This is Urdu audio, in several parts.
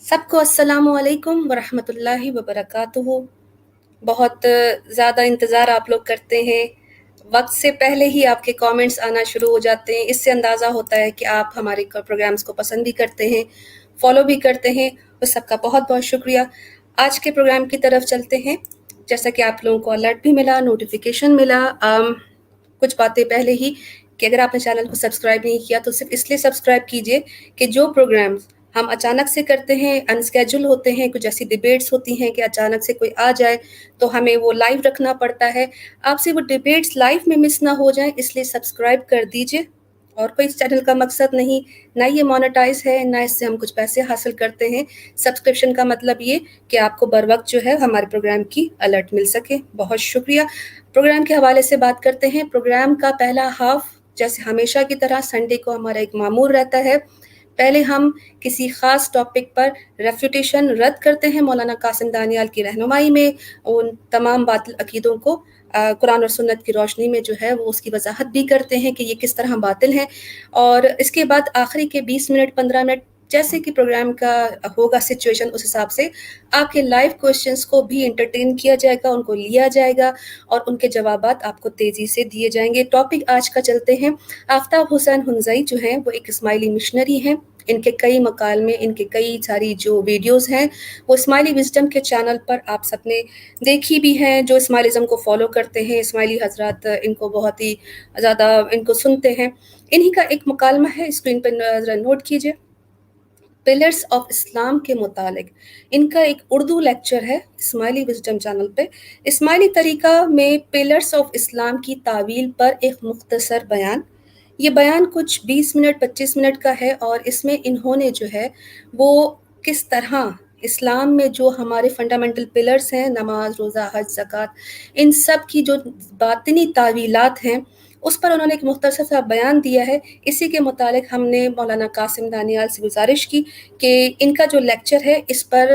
سب کو السلام علیکم ورحمۃ اللہ وبرکاتہ۔ بہت زیادہ انتظار آپ لوگ کرتے ہیں، وقت سے پہلے ہی آپ کے کامنٹس آنا شروع ہو جاتے ہیں، اس سے اندازہ ہوتا ہے کہ آپ ہمارے پروگرامز کو پسند بھی کرتے ہیں، فالو بھی کرتے ہیں، اس سب کا بہت بہت شکریہ۔ آج کے پروگرام کی طرف چلتے ہیں۔ جیسا کہ آپ لوگوں کو الرٹ بھی ملا، نوٹیفیکیشن ملا، کچھ باتیں پہلے ہی کہ اگر آپ نے چینل کو سبسکرائب نہیں کیا تو صرف اس لیے سبسکرائب کیجئے کہ جو پروگرامز ہم اچانک سے کرتے ہیں، انسکیجول ہوتے ہیں، کچھ ایسی ڈیبیٹس ہوتی ہیں کہ اچانک سے کوئی آ جائے تو ہمیں وہ لائیو رکھنا پڑتا ہے۔ آپ سے وہ ڈیبیٹس لائیو میں مس نہ ہو جائیں، اس لیے سبسکرائب کر دیجئے۔ اور کوئی اس چینل کا مقصد نہیں، نہ یہ مونیٹائز ہے، نہ اس سے ہم کچھ پیسے حاصل کرتے ہیں۔ سبسکرپشن کا مطلب یہ کہ آپ کو بر وقت جو ہے ہمارے پروگرام کی الرٹ مل سکے۔ بہت شکریہ۔ پروگرام کے حوالے سے بات کرتے ہیں۔ پروگرام کا پہلا ہاف جیسے ہمیشہ کی طرح سنڈے کو ہمارا ایک معمول رہتا ہے۔ پہلے ہم کسی خاص ٹاپک پر ریفیوٹیشن رد کرتے ہیں مولانا قاسم دانیال کی رہنمائی میں، ان تمام باطل عقیدوں کو قرآن اور سنت کی روشنی میں جو ہے وہ اس کی وضاحت بھی کرتے ہیں کہ یہ کس طرح باطل ہیں۔ اور اس کے بعد آخری کے 20 منٹ 15 منٹ جیسے کہ پروگرام کا ہوگا سچویشن، اس حساب سے آپ کے لائیو کوشچنس کو بھی انٹرٹین کیا جائے گا، ان کو لیا جائے گا اور ان کے جوابات آپ کو تیزی سے دیے جائیں گے۔ ٹاپک آج کا چلتے ہیں۔ آفتاب حسین ہنزائی جو ہیں وہ ایک اسماعیلی مشنری ہیں۔ ان کے کئی مکالمے، ان کے کئی ساری جو ویڈیوز ہیں وہ اسماعیلی وزڈم کے چینل پر آپ سب نے دیکھی بھی ہیں۔ جو اسماعیلزم کو فالو کرتے ہیں، اسماعیلی حضرات ان کو بہت ہی زیادہ ان کو سنتے ہیں۔ انہی کا ایک مکالمہ ہے، اسکرین پہ ذرا نوٹ کیجئے۔ پلرز آف اسلام کے متعلق ان کا ایک اردو لیکچر ہے اسماعیلی وزڈم چینل پہ۔ اسماعیلی طریقہ میں پلرز آف اسلام کی تعویل پر ایک مختصر بیان۔ یہ بیان کچھ 20 منٹ 25 منٹ کا ہے اور اس میں انہوں نے جو ہے وہ کس طرح اسلام میں جو ہمارے فنڈامنٹل پلرز ہیں، نماز، روزہ، حج، زکوٰۃ، ان سب کی جو باطنی تعویلات ہیں اس پر انہوں نے ایک مختصر سا بیان دیا ہے۔ اسی کے متعلق ہم نے مولانا قاسم دانیال سے گزارش کی کہ ان کا جو لیکچر ہے اس پر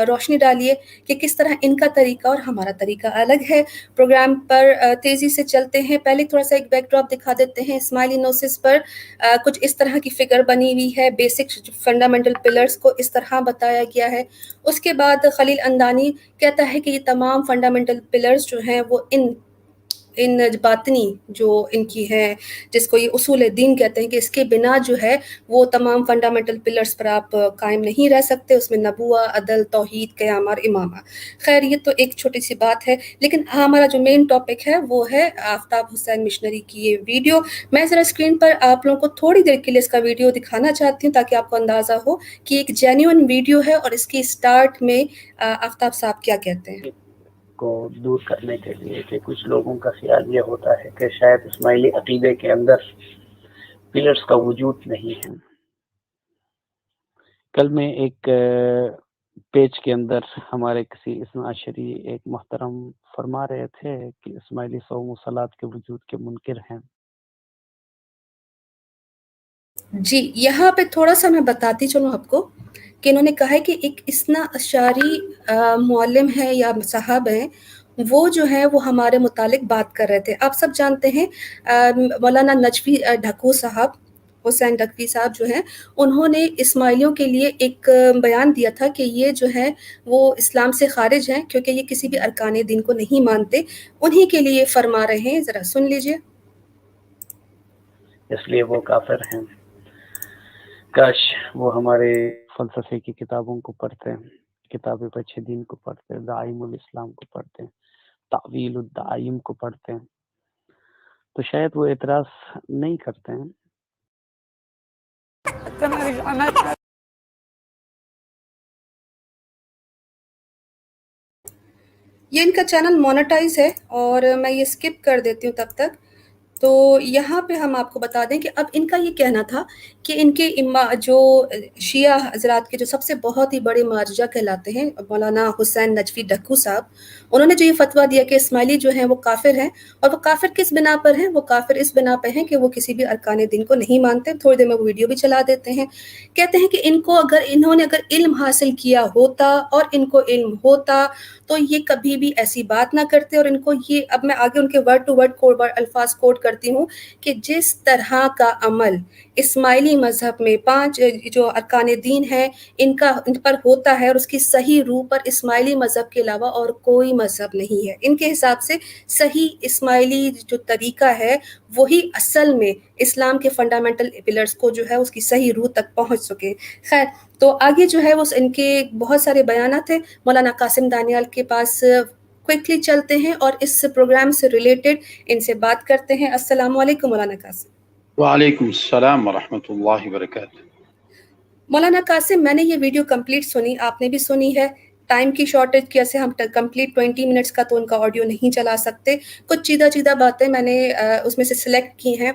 روشنی ڈالیے کہ کس طرح ان کا طریقہ اور ہمارا طریقہ الگ ہے۔ پروگرام پر تیزی سے چلتے ہیں۔ پہلے تھوڑا سا ایک بیک ڈراپ دکھا دیتے ہیں۔ اسماعیلی نوسس پر کچھ اس طرح کی فگر بنی ہوئی ہے، بیسک فنڈامنٹل پلرز کو اس طرح بتایا گیا ہے۔ اس کے بعد خلیل اندانی کہتا ہے کہ یہ تمام فنڈامنٹل پلرز جو ہیں وہ ان باطنی جو ان کی ہے، جس کو یہ اصول دین کہتے ہیں، کہ اس کے بنا جو ہے وہ تمام فنڈامنٹل پلرز پر آپ قائم نہیں رہ سکتے۔ اس میں نبوہ، عدل، توحید، قیام اور امامہ۔ خیر یہ تو ایک چھوٹی سی بات ہے، لیکن ہمارا جو مین ٹاپک ہے وہ ہے آفتاب حسین مشنری کی یہ ویڈیو۔ میں ذرا اسکرین پر آپ لوگوں کو تھوڑی دیر کے لیے اس کا ویڈیو دکھانا چاہتی ہوں تاکہ آپ کو اندازہ ہو کہ ایک جینیون ویڈیو ہے اور اس کی سٹارٹ میں آفتاب صاحب کیا کہتے ہیں۔ کو دور کرنے کے لیے کہ کچھ لوگوں کا خیال یہ ہوتا ہے کہ شاید اسماعیلی عقیدے کے اندر پلرز کا وجود نہیں ہے۔ کل میں ایک پیج کے اندر ہمارے کسی اثنا عشری ایک محترم فرما رہے تھے کہ اسماعیلی صوم و صلات کے وجود کے منکر ہیں۔ جی یہاں پہ تھوڑا سا میں بتاتی چلوں آپ کو کہ انہوں نے کہا ہے کہ ایک اثنا عشری معلم ہے یا صاحب ہیں، وہ جو ہیں وہ ہمارے متعلق بات کر رہے تھے۔ آپ سب جانتے ہیں مولانا نجفی ڈھکو صاحب، حسین ڈھکوی صاحب جو ہیں، انہوں نے اسماعیلیوں کے لیے ایک بیان دیا تھا کہ یہ جو ہیں وہ اسلام سے خارج ہیں کیونکہ یہ کسی بھی ارکان دین کو نہیں مانتے۔ انہی کے لیے فرما رہے ہیں، ذرا سن لیجئے۔ اس لیے وہ کافر ہیں۔ کاش وہ ہمارے فلسفے کی کتابوں کو پڑھتے، کتاب بچے دین کو پڑھتے، دعائم الاسلام کو پڑھتے، تعویل الدعائم کو پڑھتے تو شاید وہ اعتراض نہیں کرتے ہیں۔ یہ ان کا چینل مونیٹائز ہے اور میں یہ سکپ کر دیتی ہوں تب تک۔ تو یہاں پہ ہم آپ کو بتا دیں کہ اب ان کا یہ کہنا تھا کہ ان کے جو شیعہ حضرات کے جو سب سے بہت ہی بڑے مارجہ کہلاتے ہیں مولانا حسین نجفی ڈھکو صاحب، انہوں نے جو یہ فتویٰ دیا کہ اسماعیلی جو ہیں وہ کافر ہیں، اور وہ کافر کس بنا پر ہیں؟ وہ کافر اس بنا پہ ہیں کہ وہ کسی بھی ارکان دین کو نہیں مانتے۔ تھوڑی دیر میں وہ ویڈیو بھی چلا دیتے ہیں۔ کہتے ہیں کہ انہوں نے اگر علم حاصل کیا ہوتا اور ان کو علم ہوتا تو یہ کبھی بھی ایسی بات نہ کرتے، اور ان کو یہ اب میں آگے ان کے ورڈ ٹو ورڈ الفاظ کوٹ کر کرتی ہوں کہ جس طرح کا عمل اسماعیلی مذہب میں 5 جو ارکان دین ہیں ان پر ہوتا ہے، اور اس کی صحیح روح پر اسماعیلی مذہب کے علاوہ اور کوئی مذہب نہیں ہے۔ ان کے حساب سے صحیح اسماعیلی جو طریقہ ہے وہی اصل میں اسلام کے فنڈامنٹل پلرز کو جو ہے اس کی صحیح روح تک پہنچ سکے۔ خیر، تو آگے جو ہے وہ ان کے بہت سارے بیانات ہیں، مولانا قاسم دانیال کے پاس کوئکلی چلتے ہیں اور اس پروگرام سے ریلیٹڈ ان سے بات کرتے ہیں۔ السلام علیکم مولانا قاسم۔ وعلیکم السلام ورحمۃ اللہ وبرکاتہ۔ مولانا قاسم، میں نے یہ ویڈیو کمپلیٹ سنی، آپ نے بھی سنی ہے۔ ٹائم کی شارٹیج کی وجہ سے ہم کمپلیٹ 20 منٹس کا تو ان کا آڈیو نہیں چلا سکتے۔ کچھ چیدہ باتیں میں نے اس میں سے سلیکٹ کی ہیں،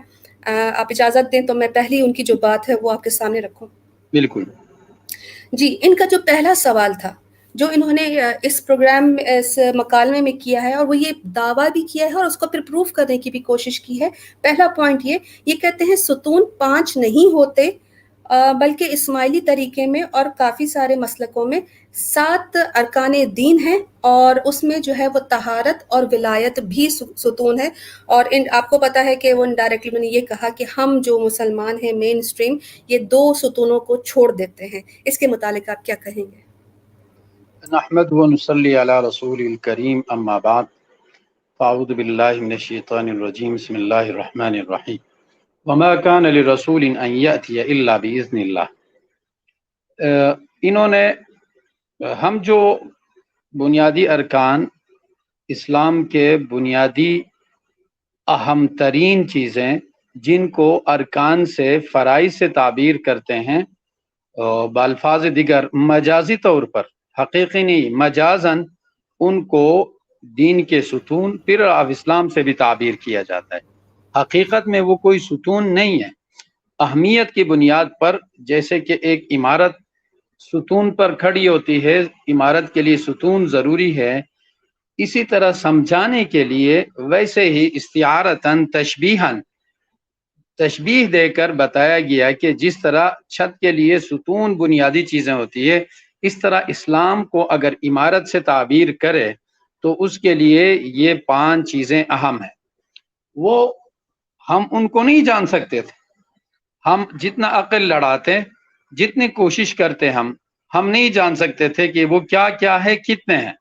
آپ اجازت دیں تو میں پہلی ان کی جو بات ہے وہ آپ کے سامنے رکھوں۔ بالکل جی، ان کا جو پہلا سوال تھا جو انہوں نے اس پروگرام اس مکالمے میں کیا ہے، اور وہ یہ دعویٰ بھی کیا ہے اور اس کو پھر پروف کرنے کی بھی کوشش کی ہے۔ پہلا پوائنٹ یہ کہتے ہیں ستون 5 نہیں ہوتے، بلکہ اسماعیلی طریقے میں اور کافی سارے مسلکوں میں 7 ارکان دین ہیں، اور اس میں جو ہے وہ طہارت اور ولایت بھی ستون ہے۔ اور آپ کو پتا ہے کہ وہ انڈائریکٹلی میں نے یہ کہا کہ ہم جو مسلمان ہیں مین اسٹریم یہ 2 ستونوں کو چھوڑ دیتے ہیں۔ اس کے متعلق آپ کیا کہیں گے؟ نحمد و نصلی علی رسول الکریم، اما بعد، فاعوذ باللہ من الشیطان الرجیم، بسم اللہ الرحمن الرحیم، وما کان لرسول ان یأتی الا باذن اللہ۔ انہوں نے ہم جو بنیادی ارکان اسلام کے بنیادی اہم ترین چیزیں جن کو ارکان سے فرائض سے تعبیر کرتے ہیں، بالفاظ دیگر مجازی طور پر، حقیقی نہیں مجازن، ان کو دین کے ستون پھر اب اسلام سے بھی تعبیر کیا جاتا ہے۔ حقیقت میں وہ کوئی ستون نہیں ہے۔ اہمیت کی بنیاد پر جیسے کہ ایک عمارت ستون پر کھڑی ہوتی ہے، عمارت کے لیے ستون ضروری ہے، اسی طرح سمجھانے کے لیے ویسے ہی استعارتاً تشبیہاً تشبیہ دے کر بتایا گیا کہ جس طرح چھت کے لیے ستون بنیادی چیزیں ہوتی ہے، اس طرح اسلام کو اگر عمارت سے تعبیر کرے تو اس کے لیے یہ 5 چیزیں اہم ہیں۔ وہ ہم ان کو نہیں جان سکتے تھے، ہم جتنا عقل لڑاتے، جتنی کوشش کرتے ہم نہیں جان سکتے تھے کہ وہ کیا کیا ہے، کتنے ہیں،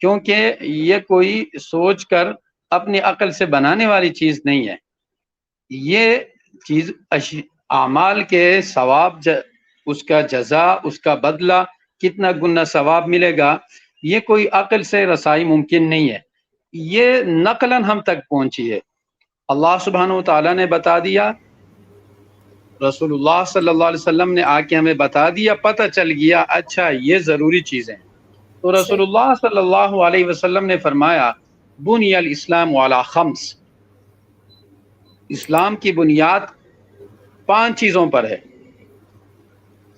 کیونکہ یہ کوئی سوچ کر اپنی عقل سے بنانے والی چیز نہیں ہے۔ یہ چیز اعمال کے ثواب، اس کا جزا، اس کا بدلہ، کتنا گنا ثواب ملے گا، یہ کوئی عقل سے رسائی ممکن نہیں ہے۔ یہ نقلاً ہم تک پہنچی ہے۔ اللہ سبحانہ و تعالیٰ نے بتا دیا، رسول اللہ صلی اللہ علیہ وسلم نے آ کے ہمیں بتا دیا، پتہ چل گیا اچھا یہ ضروری چیزیں ہیں۔ تو رسول اللہ صلی اللہ علیہ وسلم نے فرمایا بنی الاسلام علی 5، اسلام کی بنیاد 5 چیزوں پر ہے۔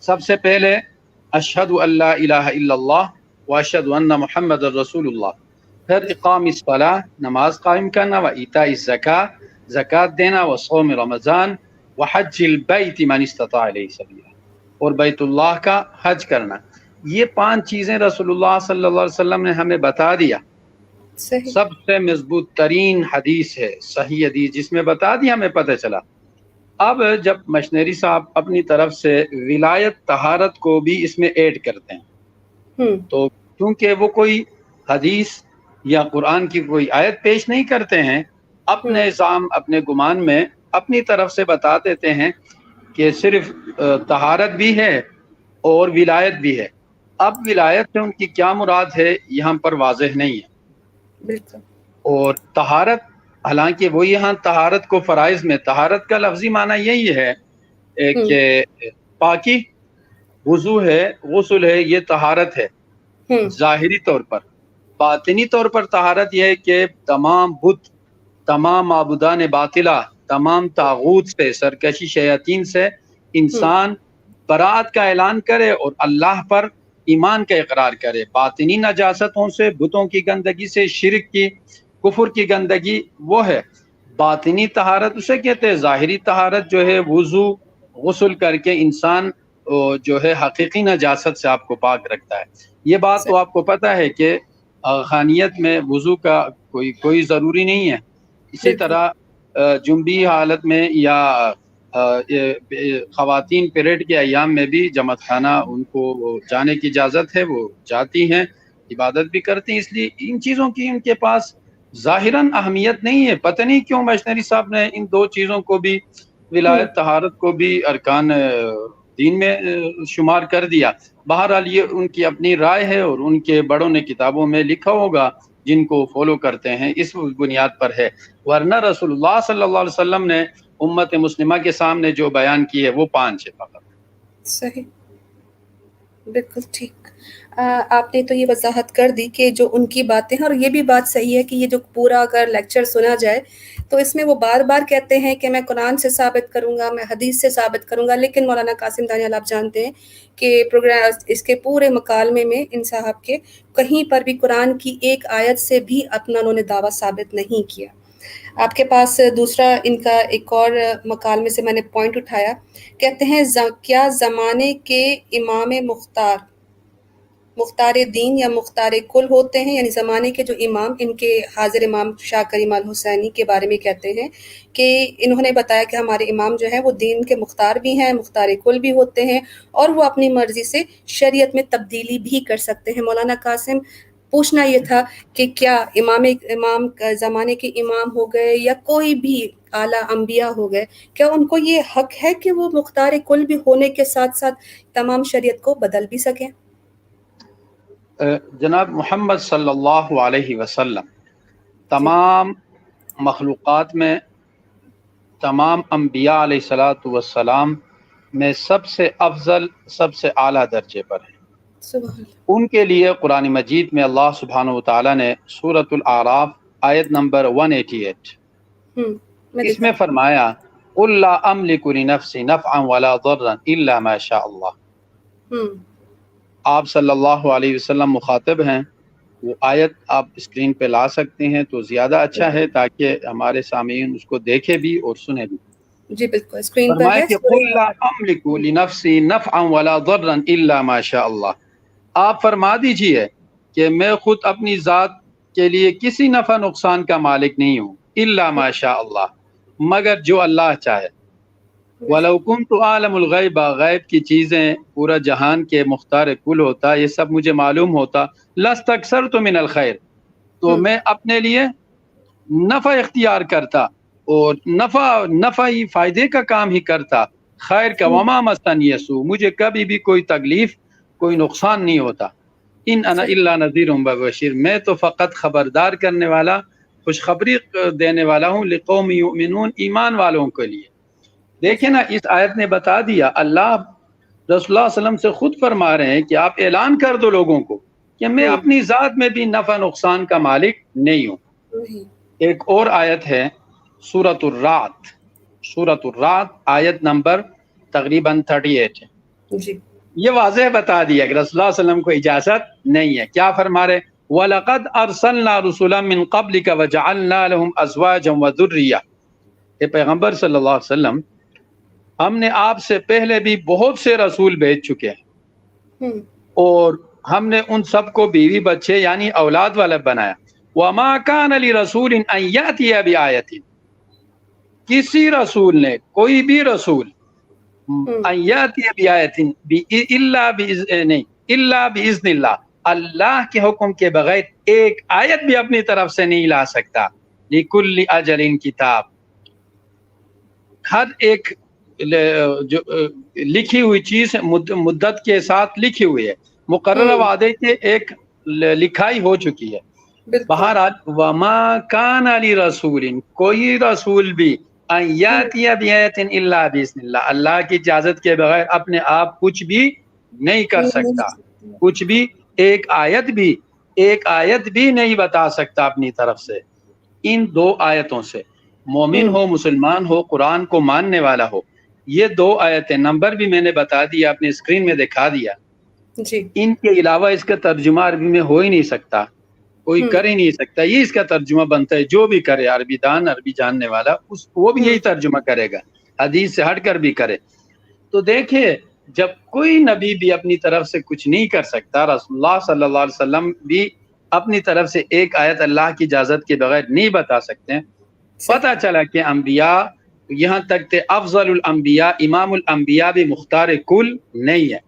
سب سے پہلے اشہد ان لا الہ الا اللہ واشہد ان محمد رسول اللہ، پھر اقام الصلاۃ، نماز قائم کرنا، و ایتاء الزکاۃ، زکوٰۃ دینا، و صوم رمضان، و حج البیت من استطاع الیہ سبیلا، اور بیت اللہ کا حج کرنا۔ یہ 5 چیزیں رسول اللہ صلی اللہ علیہ وسلم نے ہمیں بتا دیا۔ صحیح۔ سب سے مضبوط ترین حدیث ہے، صحیح حدیث، جس میں بتا دیا، ہمیں پتہ چلا۔ اب جب مشنری صاحب اپنی طرف سے ولایت طہارت کو بھی اس میں ایڈ کرتے ہیں، تو کیونکہ وہ کوئی حدیث یا قرآن کی کوئی آیت پیش نہیں کرتے ہیں، اپنے نظام، اپنے گمان میں اپنی طرف سے بتا دیتے ہیں کہ صرف طہارت بھی ہے اور ولایت بھی ہے۔ اب ولایت سے ان کی کیا مراد ہے یہاں پر واضح نہیں ہے۔ بالکل۔ اور طہارت، حالانکہ وہ یہاں طہارت کو فرائض میں، طہارت کا لفظی معنی یہی ہے کہ پاکی، وضو ہے، غسل ہے، یہ طہارت ہے ظاہری طور پر۔ باطنی طور پر طہارت یہ ہے کہ تمام بت، تمام معبودان باطلہ، تمام طاغوت سے، سرکشی شیاطین سے انسان برات کا اعلان کرے اور اللہ پر ایمان کا اقرار کرے۔ باطنی نجاستوں سے، بتوں کی گندگی سے، شرک کی، کفر کی گندگی، وہ ہے باطنی طہارت اسے کہتے ہیں۔ ظاہری طہارت جو ہے وضو، غسل کر کے انسان جو ہے حقیقی نجاست سے آپ کو پاک رکھتا ہے۔ یہ بات تو آپ کو پتہ ہے کہ خانیت میں وضو کا کوئی ضروری نہیں ہے۔ اسی طرح جنبی حالت میں یا خواتین پیریڈ کے ایام میں بھی جماعت خانہ ان کو جانے کی اجازت ہے، وہ جاتی ہیں، عبادت بھی کرتی ہیں. اس لیے ان چیزوں کی ان کے پاس ظاہراً اہمیت نہیں ہے. پتہ نہیں کیوں مشنری صاحب نے ان دو چیزوں کو بھی، ولایت طہارت کو بھی ارکان دین میں شمار کر دیا. بہرحال یہ ان کی اپنی رائے ہے اور ان کے بڑوں نے کتابوں میں لکھا ہوگا جن کو فالو کرتے ہیں اس بنیاد پر ہے. ورنہ رسول اللہ صلی اللہ علیہ وسلم نے امت مسلمہ کے سامنے جو بیان کی ہے وہ 5 ہے فقط. صحیح، بالکل ٹھیک. آپ نے تو یہ وضاحت کر دی کہ جو ان کی باتیں ہیں، اور یہ بھی بات صحیح ہے کہ یہ جو پورا اگر لیکچر سنا جائے تو اس میں وہ بار بار کہتے ہیں کہ میں قرآن سے ثابت کروں گا، میں حدیث سے ثابت کروں گا، لیکن مولانا قاسم دانیال آپ جانتے ہیں کہ پروگرام اس کے پورے مکالمے میں ان صاحب کے کہیں پر بھی قرآن کی ایک آیت سے بھی اپنا انہوں نے دعویٰ ثابت نہیں کیا. آپ کے پاس دوسرا ان کا ایک اور مکالمے سے میں نے پوائنٹ اٹھایا، کہتے ہیں کیا زمانے کے امام مختار دین یا مختار کل ہوتے ہیں؟ یعنی زمانے کے جو امام، ان کے حاضر امام شاہ کریم الحسینی کے بارے میں کہتے ہیں کہ انہوں نے بتایا کہ ہمارے امام جو ہیں وہ دین کے مختار بھی ہیں، مختار کل بھی ہوتے ہیں، اور وہ اپنی مرضی سے شریعت میں تبدیلی بھی کر سکتے ہیں. مولانا قاسم، پوچھنا یہ تھا کہ کیا امام زمانے کے امام ہو گئے یا کوئی بھی اعلیٰ انبیاء ہو گئے، کیا ان کو یہ حق ہے کہ وہ مختار کل بھی ہونے کے ساتھ ساتھ تمام شریعت کو بدل بھی سکیں؟ جناب محمد صلی اللہ علیہ وسلم تمام مخلوقات میں، تمام انبیاء علیہ الصلاۃ والسلام میں سب سے افضل، سب سے اعلیٰ درجے پر ہیں. سبحان اللہ. ان کے لیے قرآن مجید میں اللہ سبحانہ وتعالیٰ نے سورۃ الاعراف آیت نمبر 188 اس میں فرمایا قُل لَا أَمْلِكُ لِنَفْسِي نَفْعًا وَلَا ضَرًّا إِلَّا مَا شَاءَ اللَّهُ. آپ صلی اللہ علیہ وسلم مخاطب ہیں. وہ آیت آپ اسکرین پہ لا سکتے ہیں تو زیادہ اچھا ہے تاکہ ہمارے سامعین اس کو دیکھے بھی اور سنے بھی. جی بالکل، اسکرین پر فرمایا ہے. کہ قُل لَا أَمْلِكُ لِنَفْسِي نَفْعًا وَلَا ضَرًّا إِلَّا مَا شَاءَ اللَّهُ. آپ فرما دیجئے کہ میں خود اپنی ذات کے لیے کسی نفع نقصان کا مالک نہیں ہوں، الا ما شاء اللہ، مگر جو اللہ چاہے. وَلَوْ كُنْتُ أَعْلَمُ الْغَيْبَ، غیب کی چیزیں پورا جہان کے مختار کل ہوتا، یہ سب مجھے معلوم ہوتا. لَاسْتَكْثَرْتُ مِنَ الْخَيْرِ، تو میں اپنے لیے نفع اختیار کرتا اور نفع ہی فائدے کا کام ہی کرتا. خیر کا وما مسنی السوء، مجھے کبھی بھی کوئی تکلیف، کوئی نقصان نہیں ہوتا. ان انا الا نذیر وبشیر، میں تو فقط خبردار کرنے والا، خوشخبری دینے والا ہوں. لقوم یؤمنون، ایمان والوں کے لیے. دیکھیں نا، اس آیت نے بتا دیا، اللہ رسول اللہ صلی اللہ علیہ وسلم سے خود فرما رہے ہیں کہ آپ اعلان کر دو لوگوں کو کہ میں اپنی ذات میں بھی نفع نقصان کا مالک نہیں ہوں. ایک اور آیت ہے سورۃ الرعد آیت نمبر تقریباً 38 ہے. جی، یہ واضح بتا دیا کہ رسول اللہ علیہ وسلم کو اجازت نہیں ہے. کیا فرما رہے؟ وَلَقَدْ أَرْسَلْنَا رُسُلًا مِّن قَبْلِكَ وَجَعَلْنَا لَهُمْ أَزْوَاجًا وَذُرِّيَّةً. اے پیغمبر صلی اللہ علیہ وسلم، ہم نے آپ سے پہلے بھی بہت سے رسول بھیج چکے ہیں اور ہم نے ان سب کو بیوی بچے یعنی اولاد والا بنایا. وَمَا كَانَ لِرَسُولٍ أَن يَأْتِيَ بِآيَةٍ، کسی رسول نے، کوئی بھی رسول، أن يأتي بآية إلا بإذن اللہ، اللہ کے حکم کے بغیر ایک آیت بھی اپنی طرف سے نہیں لا سکتا. لِكُلِّ أَجَلٍ کتاب، ہر ایک جو لکھی ہوئی چیز مدت کے ساتھ لکھی ہوئی ہے، مقررہ وعدے کے ایک لکھائی ہو چکی ہے. بہرحال وما کان لرسول، کوئی رسول بھی ان یاتی بآیۃ الا باذن اللہ، اللہ کی اجازت کے بغیر اپنے آپ کچھ بھی نہیں کر سکتا. کچھ بھی، ایک آیت بھی نہیں بتا سکتا اپنی طرف سے. ان دو آیتوں سے مومن ہو، مسلمان ہو، قرآن کو ماننے والا ہو، یہ دو آیتیں، نمبر بھی میں نے بتا دیا، اپنے اسکرین میں دکھا دیا. ان کے علاوہ اس کا ترجمہ عربی میں ہو ہی نہیں سکتا، کوئی کر ہی نہیں سکتا. یہ اس کا ترجمہ بنتا ہے، جو بھی کرے عربی دان، عربی جاننے والا، وہ بھی یہی ترجمہ کرے گا، حدیث سے ہٹ کر بھی کرے. تو دیکھیں، جب کوئی نبی بھی اپنی طرف سے کچھ نہیں کر سکتا، رسول اللہ صلی اللہ علیہ وسلم بھی اپنی طرف سے ایک آیت اللہ کی اجازت کے بغیر نہیں بتا سکتے، پتہ چلا کہ انبیاء یہاں تک تھے افضل الانبیاء امام الانبیاء بھی مختار کل نہیں ہے.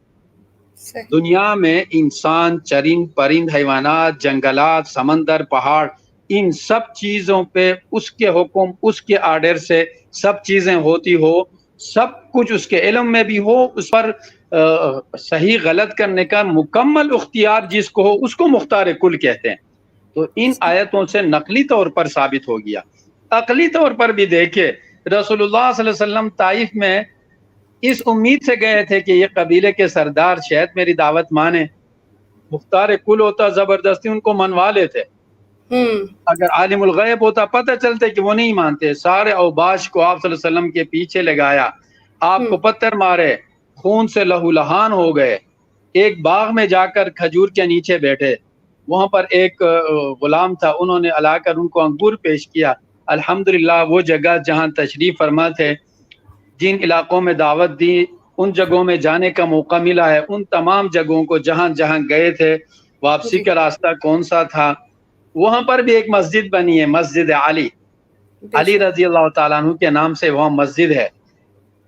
صحیح. دنیا میں انسان، چرند پرند، حیوانات، جنگلات، سمندر، پہاڑ، ان سب چیزوں پہ اس کے حکم، اس کے آرڈر سے سب چیزیں ہوتی ہو، سب کچھ اس کے علم میں بھی ہو، اس پر صحیح غلط کرنے کا مکمل اختیار جس کو ہو اس کو مختار کل کہتے ہیں. تو ان آیتوں سے نقلی طور پر ثابت ہو گیا. عقلی طور پر بھی دیکھے رسول اللہ صلی اللہ علیہ وسلم طائف میں اس امید سے گئے تھے کہ یہ قبیلے کے سردار شاید میری دعوت مانے. مختار کل ہوتا زبردستی ان کو منوا لیتے. اگر عالم الغیب ہوتا پتہ چلتے کہ وہ نہیں مانتے. سارے اوباش کو آپ صلی اللہ علیہ وسلم کے پیچھے لگایا، آپ کو پتھر مارے، خون سے لہو لہان ہو گئے. ایک باغ میں جا کر کھجور کے نیچے بیٹھے، وہاں پر ایک غلام تھا، انہوں نے لا کر ان کو انگور پیش کیا. الحمدللہ وہ جگہ جہاں تشریف فرما تھے، جن علاقوں میں دعوت دی، ان جگہوں میں جانے کا موقع ملا ہے. ان تمام جگہوں کو جہاں جہاں گئے تھے، واپسی کا راستہ کون سا تھا، وہاں پر بھی ایک مسجد بنی ہے، مسجد علی. علی رضی اللہ تعالیٰ عنہ کے نام سے وہاں مسجد ہے.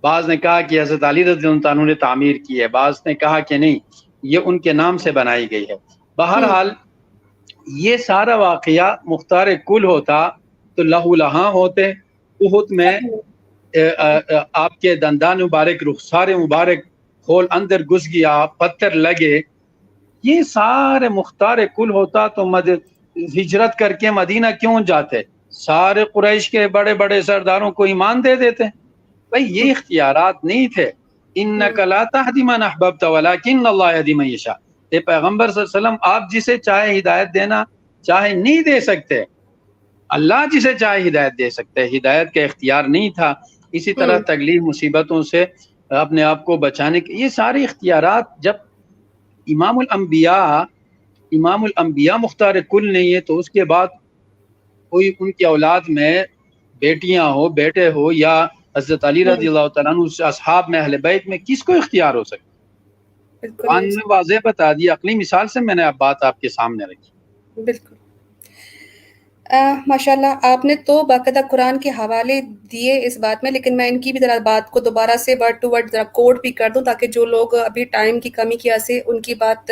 بعض نے کہا کہ حضرت علی رضی اللہ عنہ نے تعمیر کی ہے، بعض نے کہا کہ نہیں، یہ ان کے نام سے بنائی گئی ہے. بہرحال یہ سارا واقعہ مختار کل ہوتا تو لہو لہاں ہوتے. احد میں آپ کے دندان مبارک، رخسار مبارک کھول اندر گھس گیا، پتھر لگے. یہ سارے مختار کل ہوتا تو ہجرت کر کے مدینہ کیوں جاتے؟ سارے قریش کے بڑے بڑے سرداروں کو ایمان دے دیتے. بھائی یہ اختیارات نہیں تھے. انک لا تہدی من احببت ولکن اللہ یہدی من یشاء. اے پیغمبر صلی اللہ علیہ وسلم، آپ جسے چاہے ہدایت دینا چاہے نہیں دے سکتے، اللہ جسے چاہے ہدایت دے سکتے. ہدایت کا اختیار نہیں تھا. اسی طرح تکلیف مصیبتوں سے اپنے آپ کو بچانے کے یہ سارے اختیارات. جب امام الانبیاء مختار کل نہیں ہے تو اس کے بعد کوئی ان کی اولاد میں بیٹیاں ہو، بیٹے ہو، یا حضرت علی رضی اللہ تعالیٰ عنہ اصحاب میں، اہل بیت میں کس کو اختیار ہو سکتا؟ قرآن نے واضح بتا دیا. عقلی مثال سے میں نے اب بات آپ کے سامنے رکھی. بالکل. ماشاء اللہ، آپ نے تو باقاعدہ قرآن کے حوالے دیے اس بات میں، لیکن میں ان کی بھی ذرا بات کو دوبارہ سے ورڈ ٹو ورڈ ذرا کوڈ بھی کر دوں تاکہ جو لوگ ابھی ٹائم کی کمی کی وجہ سے ان کی بات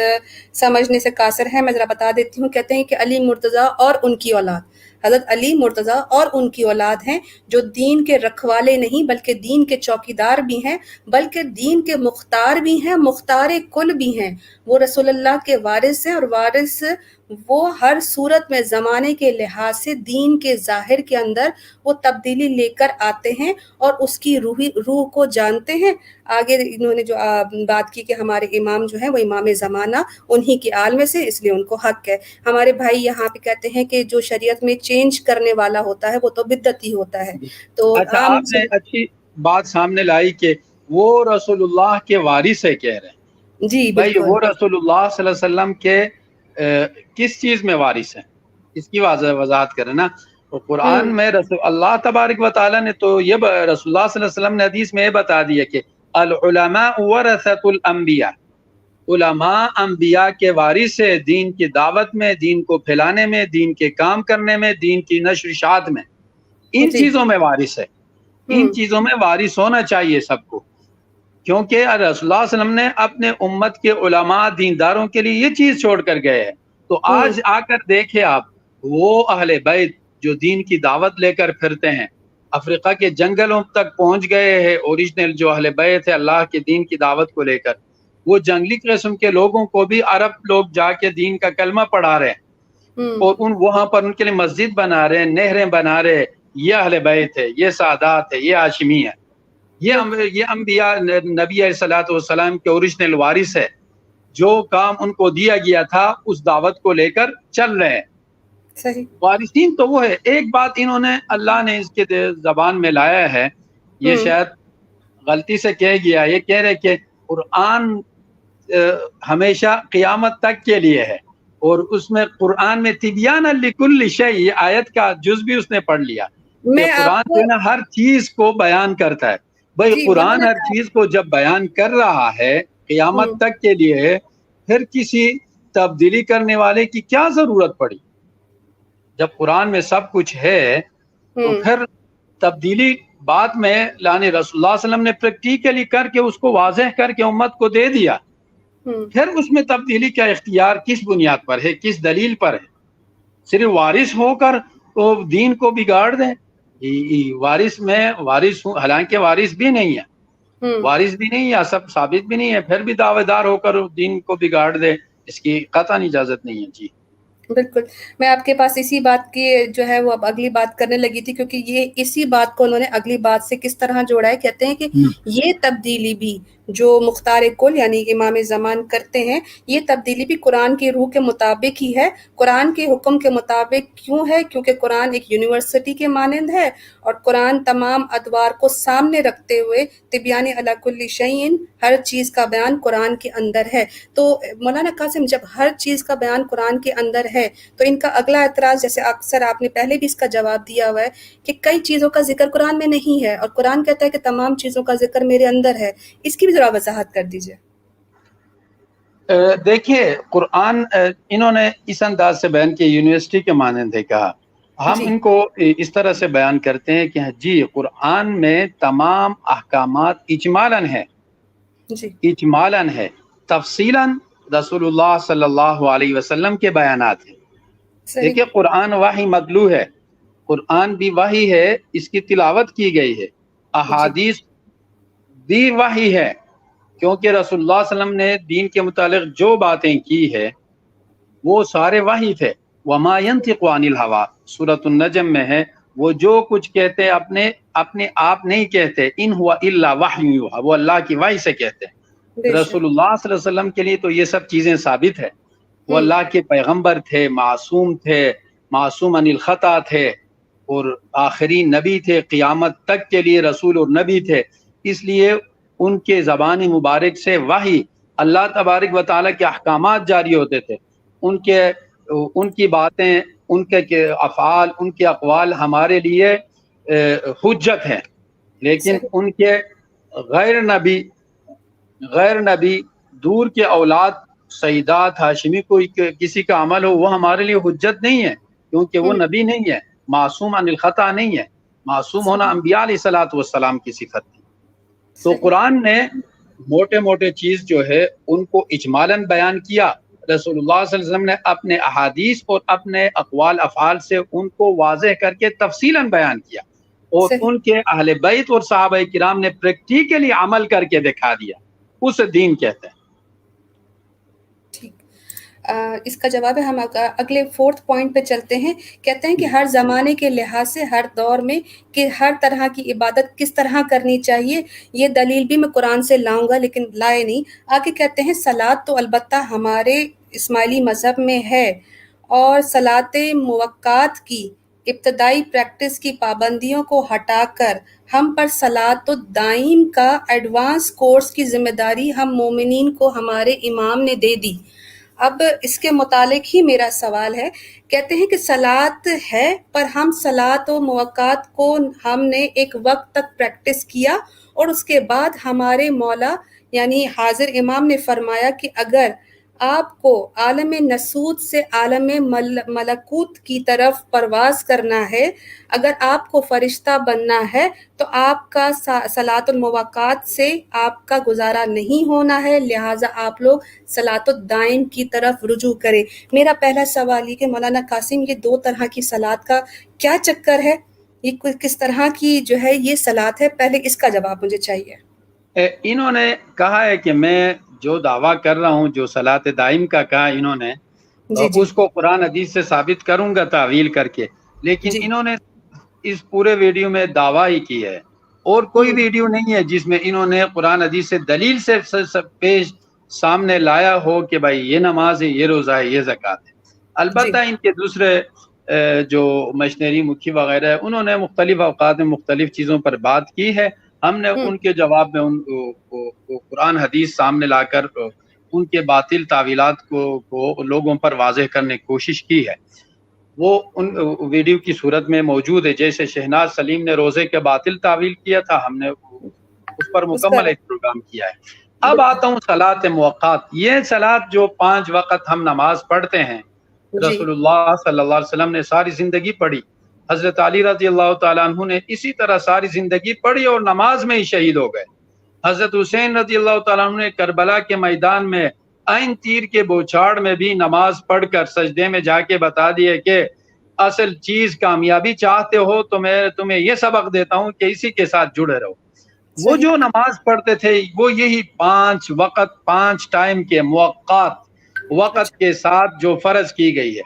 سمجھنے سے قاصر ہے. میں ذرا بتا دیتی ہوں. کہتے ہیں کہ علی مرتضیٰ اور ان کی اولاد، حضرت علی مرتضیٰ اور ان کی اولاد ہیں جو دین کے رکھوالے نہیں بلکہ دین کے چوکیدار بھی ہیں، بلکہ دین کے مختار بھی ہیں، مختار کل بھی ہیں. وہ رسول اللہ کے وارث ہیں، اور وارث وہ ہر صورت میں زمانے کے لحاظ سے دین کے ظاہر کے اندر وہ تبدیلی لے کر آتے ہیں اور اس کی روح کو جانتے ہیں. آگے انہوں نے جو بات کی کہ ہمارے امام جو ہیں وہ امام زمانہ انہی کی آل میں سے، اس لیے ان کو حق ہے. ہمارے بھائی یہاں پہ کہتے ہیں کہ جو شریعت میں چینج کرنے والا ہوتا ہے وہ تو بدعت ہی ہوتا ہے. تو اچھا، آپ نے اچھی بات سامنے لائی کہ وہ رسول اللہ کے وارث ہے کہہ رہے ہیں. جی بھائی بالکل. وہ رسول اللہ صلی اللہ علیہ وسلم کے کس چیز میں وارث ہیں، اس کی وضاحت کریں نا. تو قرآن میں رسول اللہ تبارک و تعالیٰ نے تو یہ رسول اللہ صلی اللہ علیہ وسلم نے حدیث میں یہ بتا دیا کہ العلماء ورثۃ الانبیاء، علماء انبیاء کے وارث ہے، دین کی دعوت میں، دین کو پھیلانے میں، دین کے کام کرنے میں، دین کی نشر اشاعت میں، ان چیزوں میں وارث ہے. ان چیزوں میں وارث ہونا چاہیے سب کو، کیونکہ رسول اللہ صلی اللہ علیہ وسلم نے اپنے امت کے علماء دینداروں کے لیے یہ چیز چھوڑ کر گئے ہیں. تو آج آ کر دیکھیں آپ، وہ اہل بیت جو دین کی دعوت لے کر پھرتے ہیں، افریقہ کے جنگلوں تک پہنچ گئے ہیں. اوریجنل جو اہل بیت ہے اللہ کے دین کی دعوت کو لے کر، وہ جنگلی قسم کے لوگوں کو بھی عرب لوگ جا کے دین کا کلمہ پڑھا رہے ہیں، اور وہاں پر ان کے لیے مسجد بنا رہے ہیں، نہریں بنا رہے ہیں. یہ اہل بیت ہے، یہ سادات ہے، یہ ہاشمی ہے، یہ انبیاء نبی علیہ الصلوۃ والسلام کے اوریجنل وارث ہے. جو کام ان کو دیا گیا تھا اس دعوت کو لے کر چل رہے ہیں. صحیح. وارثین تو وہ ہے. ایک بات انہوں نے اللہ نے اس کے زبان میں لایا ہے، یہ شاید غلطی سے کہہ گیا، یہ کہہ رہے کہ قرآن ہمیشہ قیامت تک کے لیے ہے، اور اس میں قرآن میں تبیان لکل شیء، یہ آیت کا جز بھی اس نے پڑھ لیا کہ قرآن جو ہے نا ہر چیز کو بیان کرتا ہے. بھائی قرآن ہر چیز کو جب بیان کر رہا ہے قیامت تک کے لیے، پھر کسی تبدیلی کرنے والے کی کیا ضرورت پڑی؟ جب قرآن میں سب کچھ ہے تو پھر تبدیلی بعد میں لانے رسول اللہ صلی اللہ علیہ وسلم نے پریکٹیکلی کر کے اس کو واضح کر کے امت کو دے دیا. پھر اس میں تبدیلی کا اختیار کس بنیاد پر ہے, کس دلیل پر ہے؟ صرف وارث ہو کر تو دین کو بگاڑ دیں. وارث حالانکہ وارث بھی نہیں ہے, سب ثابت بھی نہیں ہے, پھر بھی دعوے دار ہو کر دین کو بگاڑ دے, اس کی قطعاً اجازت نہیں ہے. جی بالکل, میں آپ کے پاس اسی بات کی جو ہے وہ اب اگلی بات کرنے لگی تھی, کیونکہ یہ اسی بات کو انہوں نے اگلی بات سے کس طرح جوڑا ہے. کہتے ہیں کہ یہ تبدیلی بھی جو مختار کل یعنی امام زمان کرتے ہیں, یہ تبدیلی بھی قرآن کی روح کے مطابق ہی ہے, قرآن کے حکم کے مطابق. کیوں ہے؟ کیونکہ قرآن ایک یونیورسٹی کے مانند ہے, اور قرآن تمام ادوار کو سامنے رکھتے ہوئے تبیان علی کل شیء, ہر چیز کا بیان قرآن کے اندر ہے. تو مولانا قاسم, جب ہر چیز کا بیان قرآن کے اندر ہے تو ان کا اگلا اعتراض, جیسے اکثر آپ نے پہلے بھی اس کا جواب دیا ہوا ہے, کہ کئی چیزوں کا ذکر قرآن میں نہیں ہے, اور قرآن کہتا ہے کہ تمام چیزوں کا ذکر میرے اندر ہے. اس کی بھی ذرا وضاحت کر دیجئے. دیکھیے, قرآن انہوں نے اس انداز سے بیان کیا, یونیورسٹی کے مانند ہے کہا. ہم ان کو اس طرح سے بیان کرتے ہیں کہ جی قرآن میں تمام احکامات اجمالاً ہے, اجمالاً ہے, تفصیلاً رسول اللہ صلی اللہ علیہ وسلم کے بیانات ہیں. دیکھیے, قرآن وحی متلو ہے, قرآن بھی وحی ہے, اس کی تلاوت کی گئی ہے. احادیث بھی وحی ہے, کیونکہ رسول اللہ صلی اللہ علیہ وسلم نے دین کے متعلق جو باتیں کی ہے وہ سارے وحی تھے. وما ينطق عن الهوى, سورۃ النجم میں ہے, وہ جو کچھ کہتے اپنے آپ نہیں کہتے, ان هو الا وحی یوحى, وہ اللہ کی وحی سے کہتے ہیں. رسول اللہ صلی اللہ علیہ وسلم کے لیے تو یہ سب چیزیں ثابت ہے. وہ اللہ کے پیغمبر تھے, معصوم تھے, معصوم عن الخطا تھے, اور آخری نبی تھے, قیامت تک کے لیے رسول اور نبی تھے. اس لیے ان کے زبان مبارک سے وحی, اللہ تبارک و تعالیٰ کے احکامات جاری ہوتے تھے. ان کی باتیں, ان کے افعال, ان کے اقوال ہمارے لیے حجت ہیں. لیکن ان کے غیر نبی دور کے اولاد سیدات ہاشمی کوئی کسی کا عمل ہو, وہ ہمارے لیے حجت نہیں ہے, کیونکہ وہ نبی نہیں ہے, معصوم عن الخطا نہیں ہے. معصوم ہونا انبیاء علیہ الصلوۃ والسلام کی صفت تھی. تو قرآن نے موٹے موٹے چیز جو ہے ان کو اجمالاً بیان کیا. رسول اللہ صلی اللہ علیہ وسلم نے اپنے احادیث اور اپنے اقوال افعال سے ان کو واضح کر کے تفصیلاً بیان کیا, اور ان کے اہل بیت اور صحابہ کرام نے پریکٹیکلی عمل کر کے دکھا دیا. اسے دین کہتے ہیں. اس کا جواب ہے. ہم اگلے 4تھ پوائنٹ پہ چلتے ہیں. کہتے ہیں کہ ہر زمانے کے لحاظ سے ہر دور میں کہ ہر طرح کی عبادت کس طرح کرنی چاہیے, یہ دلیل بھی میں قرآن سے لاؤں گا, لیکن لائے نہیں. آگے کہتے ہیں صلاۃ تو البتہ ہمارے اسماعیلی مذہب میں ہے, اور صلاۃ موقات کی ابتدائی پریکٹس کی پابندیوں کو ہٹا کر ہم پر صلاۃ الدائم کا ایڈوانس کورس کی ذمہ داری ہم مومنین کو ہمارے امام نے دے دی. اب اس کے متعلق ہی میرا سوال ہے. کہتے ہیں کہ صلاۃ ہے, پر ہم صلاۃ و موقات کو ہم نے ایک وقت تک پریکٹس کیا, اور اس کے بعد ہمارے مولا یعنی حاضر امام نے فرمایا کہ اگر آپ کو عالم نسوت سے عالم ملکوت کی طرف پرواز کرنا ہے, اگر آپ کو فرشتہ بننا ہے, تو آپ کا صلاۃ الموقات سے آپ کا گزارا نہیں ہونا ہے, لہٰذا آپ لوگ صلاۃ الدائم کی طرف رجوع کریں. میرا پہلا سوال یہ کہ مولانا قاسم, یہ 2 طرح کی صلاۃ کا کیا چکر ہے, یہ کس طرح کی جو ہے یہ صلاۃ ہے, پہلے اس کا جواب مجھے چاہیے. انہوں نے کہا ہے کہ میں جو دعویٰ کر رہا ہوں, جو صلاۃ دائم کا کہا انہوں نے, اس کو قرآن حدیث سے ثابت کروں گا تعویل کر کے. لیکن انہوں نے اس پورے ویڈیو میں دعویٰ ہی کی ہے, اور کوئی ویڈیو نہیں ہے جس میں انہوں نے قرآن حدیث سے دلیل سے پیش سامنے لایا ہو کہ بھائی یہ نماز ہے, یہ روزہ ہے, یہ زکوٰۃ ہے. البتہ ان کے دوسرے جو مشنری مکھی وغیرہ ہے, انہوں نے مختلف اوقات میں مختلف چیزوں پر بات کی ہے. ہم نے ان کے جواب میں ان کو قرآن حدیث سامنے لا کر ان کے باطل تعویلات کو لوگوں پر واضح کرنے کی کوشش کی ہے. وہ ان ویڈیو کی صورت میں موجود ہے. جیسے شہناز سلیم نے روزے کے باطل تعویل کیا تھا, ہم نے اس پر مکمل ایک پروگرام کیا ہے. اب آتا ہوں صلاۃ موقات. یہ صلاۃ جو 5 وقت ہم نماز پڑھتے ہیں, رسول اللہ صلی اللہ علیہ وسلم نے ساری زندگی پڑھی, حضرت علی رضی اللہ تعالیٰ عنہ نے اسی طرح ساری زندگی پڑھی اور نماز میں ہی شہید ہو گئے. حضرت حسین رضی اللہ تعالیٰ عنہ نے کربلا کے میدان میں عین تیر کے بوچھاڑ میں بھی نماز پڑھ کر سجدے میں جا کے بتا دیے کہ اصل چیز کامیابی چاہتے ہو تو میں تمہیں یہ سبق دیتا ہوں کہ اسی کے ساتھ جڑے رہو. وہ جو نماز پڑھتے تھے وہ یہی 5 وقت 5 ٹائم کے موقعات وقت کے ساتھ جو فرض کی گئی ہے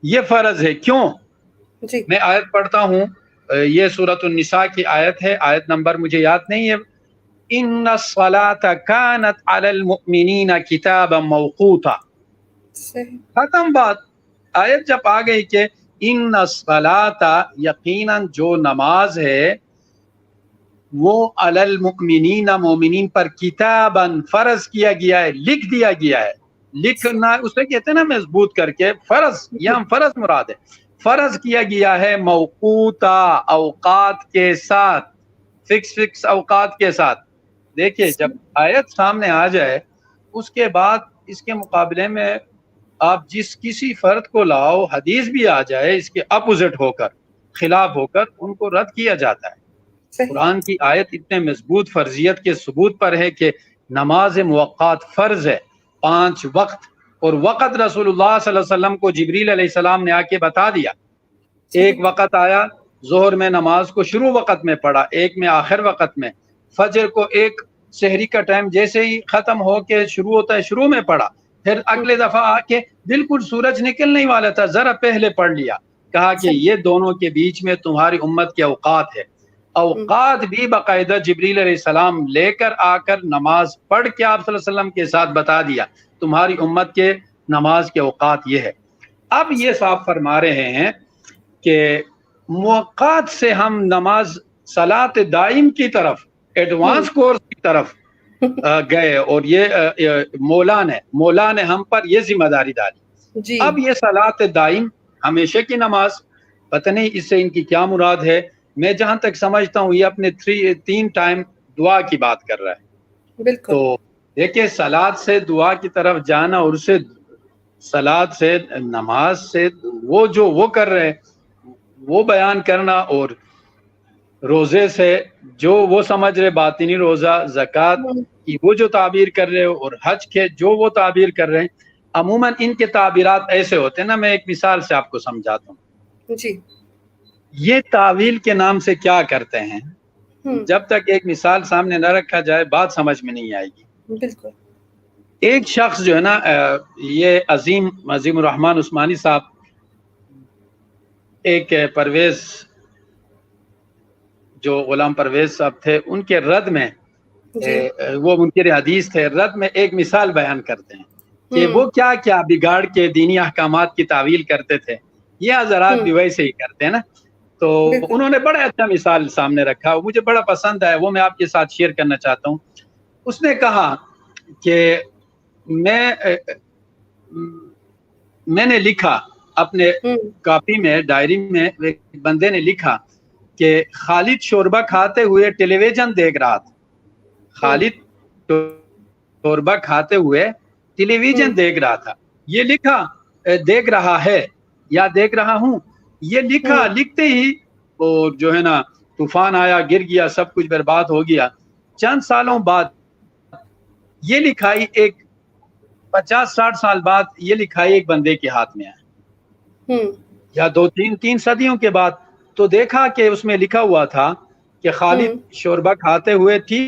یہ فرض ہے. کیوں؟ جی میں آیت پڑھتا ہوں, یہ سورۃ النساء کی آیت ہے, آیت نمبر مجھے یاد نہیں ہے. ان الصلاۃ کانت علی المؤمنین کتابا موقوتا. صحیح. ختم بات. آیت جب آ گئی کہ ان الصلاۃ, یقیناً جو نماز ہے وہ علی المؤمنین, مومنین پر کتابا فرض کیا گیا ہے, لکھ دیا گیا ہے. لکھنا اسے کہتے ہیں نا مضبوط کر کے, فرض, یہاں فرض مراد ہے. فرض کیا گیا ہے موقوتا, اوقات کے ساتھ, فکس اوقات کے ساتھ. دیکھیے جب آیت سامنے آ جائے اس کے بعد اس کے مقابلے میں آپ جس کسی فرد کو لاؤ, حدیث بھی آ جائے اس کے اپوزٹ ہو کر, خلاف ہو کر, ان کو رد کیا جاتا ہے. قرآن کی آیت اتنے مضبوط فرضیت کے ثبوت پر ہے کہ نماز موقات فرض ہے, 5 وقت, اور وقت رسول اللہ صلی اللہ علیہ وسلم کو جبریل علیہ السلام نے آ کے بتا دیا. ایک وقت آیا ظہر میں نماز کو شروع وقت میں پڑھا, ایک میں آخر وقت میں, فجر کو ایک سحری کا ٹائم جیسے ہی ختم ہو کے شروع ہوتا ہے شروع میں پڑھا, پھر اگلے دفعہ آ کے بالکل سورج نکلنے والا تھا ذرا پہلے پڑھ لیا. کہا کہ یہ دونوں کے بیچ میں تمہاری امت کے اوقات ہے. اوقات بھی باقاعدہ جبریل علیہ السلام لے کر آ کر نماز پڑھ کے آپ صلی اللہ علیہ وسلم کے ساتھ بتا دیا تمہاری امت کے نماز کے اوقات یہ ہے. اب یہ صاحب فرما رہے ہیں کہ موقات سے ہم نماز صلاۃ دائم کی طرف, ایڈوانس کورس کی طرف گئے, اور یہ مولا نے ہم پر یہ ذمہ داری ڈالی. اب یہ صلاۃ دائم ہمیشہ کی نماز, پتہ نہیں اس سے ان کی کیا مراد ہے. میں جہاں تک سمجھتا ہوں یہ اپنے 3 ٹائم دعا کی بات کر رہا ہے. بالکل. تو دیکھیں صلاۃ سے دعا کی طرف جانا اور اسے صلاۃ سے نماز سے وہ جو وہ کر رہے وہ بیان کرنا, اور روزے سے جو وہ سمجھ رہے باطنی روزہ, زکوٰۃ کی وہ جو تعبیر کر رہے اور حج کے جو وہ تعبیر کر رہے ہیں, عموماً ان کے تعبیرات ایسے ہوتے ہیں نا. میں ایک مثال سے آپ کو سمجھاتا ہوں. جی. یہ تعویل کے نام سے کیا کرتے ہیں, جب تک ایک مثال سامنے نہ رکھا جائے بات سمجھ میں نہیں آئے گی. بالکل. ایک شخص جو ہے نا, یہ عظیم الرحمن عثمانی صاحب, ایک پرویز جو غلام پرویز صاحب تھے, ان کے رد میں وہ منکر حدیث تھے, رد میں ایک مثال بیان کرتے ہیں کہ وہ کیا کیا بگاڑ کے دینی احکامات کی تعویل کرتے تھے. یہ حضرات بھی ویسے ہی کرتے ہیں نا. تو انہوں نے بڑا اچھا مثال سامنے رکھا, مجھے بڑا پسند ہے, وہ میں آپ کے ساتھ شیئر کرنا چاہتا ہوں. اس نے کہا کہ میں نے لکھا اپنے کاپی میں, ڈائری میں, ایک بندے نے لکھا کہ خالد شوربہ کھاتے ہوئے ٹیلی ویژن دیکھ رہا تھا. خالد شوربہ کھاتے ہوئے ٹیلی ویژن دیکھ رہا تھا. یہ لکھا دیکھ رہا ہے یا دیکھ رہا ہوں, یہ لکھا, لکھتے ہی اور جو ہے نا طوفان آیا, گر گیا, سب کچھ برباد ہو گیا. چند سالوں بعد یہ لکھائی, ایک 50-60 سال بعد یہ لکھائی ایک بندے کے ہاتھ میں آئی, یا 2-3 صدیوں کے بعد, تو دیکھا کہ اس میں لکھا ہوا تھا کہ خالد شوربہ کھاتے ہوئے ٹی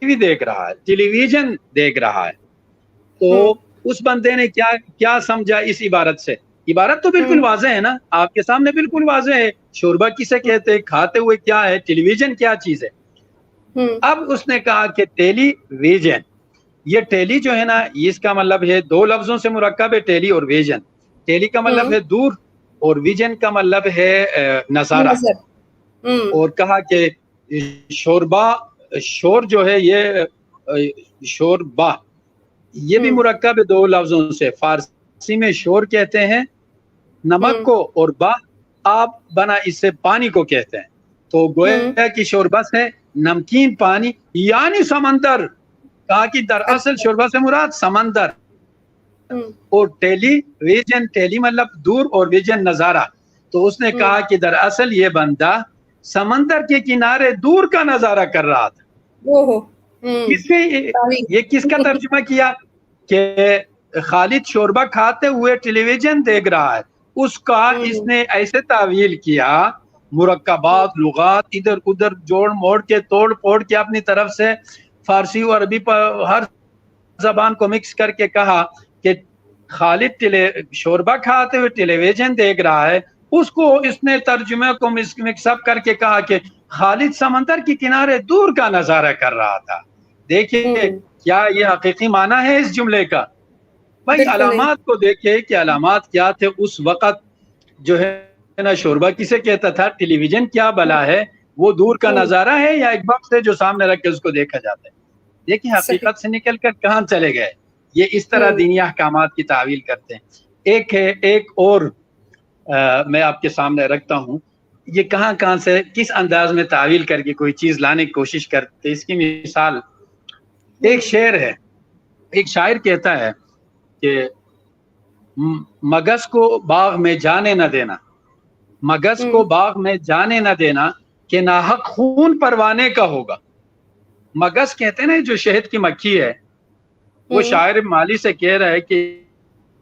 وی دیکھ رہا ہے, ٹیلی ویژن دیکھ رہا ہے. تو اس بندے نے کیا سمجھا اس عبارت سے؟ عبارت تو بالکل واضح ہے نا, آپ کے سامنے بالکل واضح ہے. شوربہ کسے کہتے ہیں, کھاتے ہوئے کیا ہے, ٹیلی ویژن کیا چیز ہے. اب اس نے کہا کہ ٹیلی ویژن, یہ ٹیلی جو ہے نا اس کا مطلب ہے 2 لفظوں سے مرکب ہے, ٹیلی اور ویژن. ٹیلی کا مطلب ہے دور, اور ویژن کا مطلب ہے نظارہ. اور کہا کہ شوربہ, شور جو ہے یہ شوربہ, یہ بھی مرکب ہے 2 لفظوں سے. فارسی میں شور کہتے ہیں نمک کو, اور با آب بنا اس سے پانی کو کہتے ہیں. تو گویا کہ شوربہ سے نمکین پانی یعنی سمندر. کہا کہ دراصل شوربہ سے مراد سمندر. اور ٹیلی ویژن, ٹیلی مطلب دور اور ویژن نظارہ. تو اس نے کہا کہ دراصل یہ بندہ سمندر کے کنارے دور کا نظارہ کر رہا تھا. کس نے یہ کس کا ترجمہ کیا کہ خالد شوربہ کھاتے ہوئے ٹیلی ویژن دیکھ رہا ہے, اس کا اس نے ایسے تعویل کیا, مرکبات لغات ادھر ادھر جوڑ موڑ کے توڑ پھوڑ کے اپنی طرف سے فارسی اور عربی پر ہر زبان کو مکس کر کے کہا کہ خالد شوربہ کھاتے ہوئے ٹیلی ویژن دیکھ رہا ہے. اس کو اس نے ترجمے کو مکس اپ کر کے کہا کہ خالد سمندر کے کنارے دور کا نظارہ کر رہا تھا. دیکھیے کیا یہ حقیقی معنی ہے اس جملے کا؟ بھائی علامات کو دیکھیں کہ علامات کیا تھے اس وقت. جو ہے نا شوربہ کسے کہتا تھا, ٹیلی ویژن کیا بلا ہے, وہ دور کا نظارہ ہے یا ایک باکس ہے جو سامنے رکھ کے اس کو دیکھا جاتا ہے. دیکھیں حقیقت سے نکل کر کہاں چلے گئے. یہ اس طرح دینی احکامات کی تعویل کرتے ہیں. ایک اور میں آپ کے سامنے رکھتا ہوں, یہ کہاں سے کس انداز میں تعویل کر کے کوئی چیز لانے کی کوشش کرتے. اس کی مثال ایک شعر ہے. ایک شاعر کہتا ہے کہ مگس کو باغ میں جانے نہ دینا, مگس کو باغ میں جانے نہ دینا کہ ناحق خون پروانے کا ہوگا. مگس کہتے ہیں نا جو شہد کی مکھی ہے, وہ شاعر مالی سے کہہ رہا ہے کہ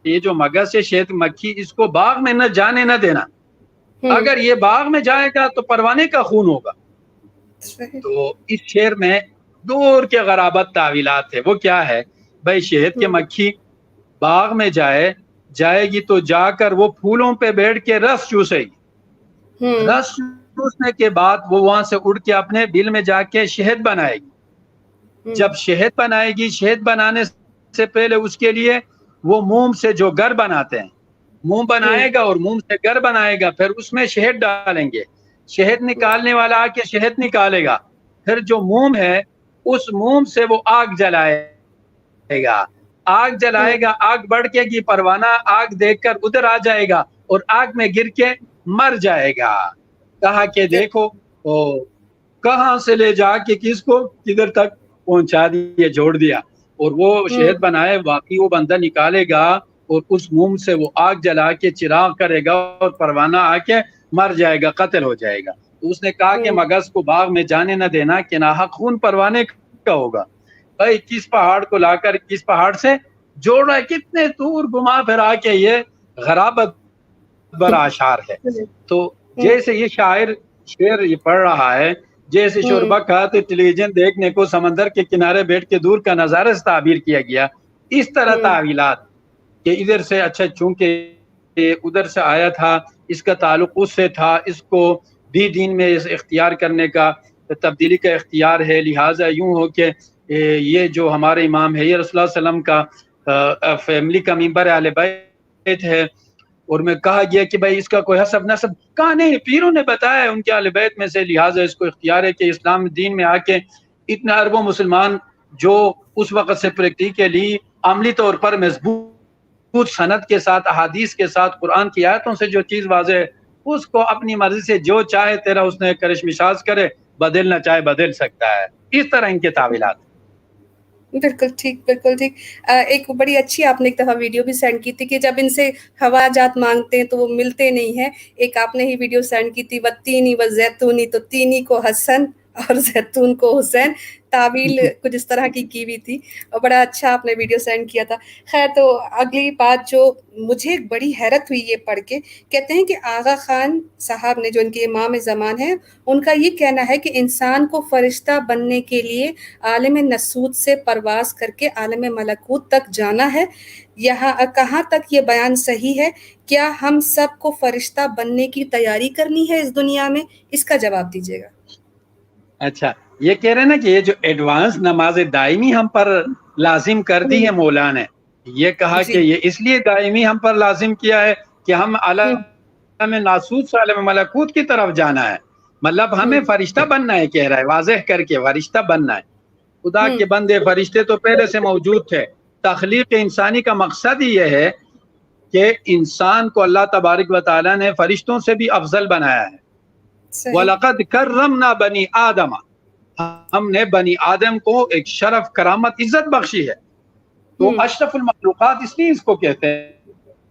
یہ جو مگس ہے شہد مکھی, اس کو باغ میں نہ جانے نہ دینا. اگر یہ باغ میں جائے گا تو پروانے کا خون ہوگا. تو اس شعر میں دور کے غرابت تعویلات ہے. وہ کیا ہے بھائی, شہد کی مکھی باغ میں جائے گی تو جا کر وہ پھولوں پہ بیٹھ کے رس چوسے گی. رس چوسنے کے بعد وہ وہاں سے اڑ کے اپنے بل میں جا کے شہد بنائے گی. جب شہد بنائے گی, شہد بنانے سے پہلے اس کے لیے وہ موم سے جو گر بناتے ہیں, موم بنائے گا اور موم سے گر بنائے گا, پھر اس میں شہد ڈالیں گے. شہد نکالنے والا آ کے شہد نکالے گا, پھر جو موم ہے اس موم سے وہ آگ جلائے گا. آگ جلائے گا, آگ بڑھے گی, پروانہ آگ دیکھ کر ادھر آ جائے گا اور آگ میں گر کے مر جائے گا. کہا کہ دیکھو کہاں سے لے جا کے کس کو کدھر تک پہنچا دیا, جوڑ دیا. اور وہ شہد بنائے, واقعی وہ بندہ نکالے گا اور اس موم سے وہ آگ جلا کے چراغ کرے گا اور پروانہ آ کے مر جائے گا, قتل ہو جائے گا. تو اس نے کہا کہ مگس کو باغ میں جانے نہ دینا کہ ناحق خون پروانے کا ہوگا. بھائی کس پہاڑ کو لا کر کس پہاڑ سے جوڑ رہا ہے, کتنے دور گھما پھرا کے یہ غرابت برا اشعار ہے. تو جیسے یہ شاعر شعر یہ پڑھ رہا ہے, جیسے شوربہ کھاتے ٹیلی ویژن دیکھنے کو سمندر کے کنارے بیٹھ کے دور کا نظارہ سے تعبیر کیا گیا, اس طرح تعویلات کہ ادھر سے اچھا چونکہ ادھر سے آیا تھا, اس کا تعلق اس سے تھا, اس کو بھی دین میں اختیار کرنے کا تبدیلی کا اختیار ہے, لہٰذا یوں ہو کہ یہ جو ہمارے امام ہے یہ رسول اللہ علیہ وسلم کا فیملی کا ممبر اہل بیت ہے. اور میں کہا گیا کہ بھائی اس کا کوئی حسب نسب, کہا نہیں, پیروں نے بتایا ان کے اہل بیت میں سے, لہٰذا اس کو اختیار ہے کہ اسلام دین میں آ کے اتنے اربوں مسلمان جو اس وقت سے پریکٹیکلی عملی طور پر مضبوط سند کے ساتھ, احادیث کے ساتھ, قرآن کی آیتوں سے جو چیز واضح ہے, اس کو اپنی مرضی سے جو چاہے تیرا اس نے کرش مشاز کرے, بدلنا چاہے بدل سکتا ہے. اس طرح ان کے تعویلات. بالکل ٹھیک. ایک بڑی اچھی آپ نے ایک دفعہ ویڈیو بھی سینڈ کی تھی کہ جب ان سے ہوا جات مانگتے ہیں تو وہ ملتے نہیں ہیں. ایک آپ نے ہی ویڈیو سینڈ کی تھی, والتینی والزیتونی, تو تینی کو حسن اور زیتون کو حسین, تعویل کچھ اس طرح کی ہوئی تھی, اور بڑا اچھا آپ نے ویڈیو سینڈ کیا تھا. خیر, تو اگلی بات جو مجھے بڑی حیرت ہوئی یہ پڑھ کے, کہتے ہیں کہ آغا خان صاحب نے, جو ان کے امام زمان ہیں, ان کا یہ کہنا ہے کہ انسان کو فرشتہ بننے کے لیے عالم ناسوت سے پرواز کر کے عالم ملکوت تک جانا ہے. یہاں کہاں تک یہ بیان صحیح ہے؟ کیا ہم سب کو فرشتہ بننے کی تیاری کرنی ہے اس دنیا میں؟ اس کا جواب دیجیے گا. اچھا, یہ کہہ رہے ہیں نا کہ یہ جو ایڈوانس نماز دائمی ہم پر لازم کر دی ہے مولا نے, یہ کہا کہ یہ اس لیے دائمی ہم پر لازم کیا ہے کہ ہم عالم ناسوت سے عالم ملکوت کی طرف جانا ہے. مطلب ہمیں فرشتہ بننا ہے, کہہ رہا ہے واضح کر کے, فرشتہ بننا ہے. خدا کے بندے فرشتے تو پہلے سے موجود تھے. تخلیق انسانی کا مقصد ہی یہ ہے کہ انسان کو اللہ تبارک و تعالیٰ نے فرشتوں سے بھی افضل بنایا ہے. وَلَقَدْ كَرَّمْنَا بَنِي آدَمَ, ہم نے بنی آدم کو ایک شرف, کرامت, عزت بخشی ہے. تو اشرف المخلوقات اس لیے اس کو کہتے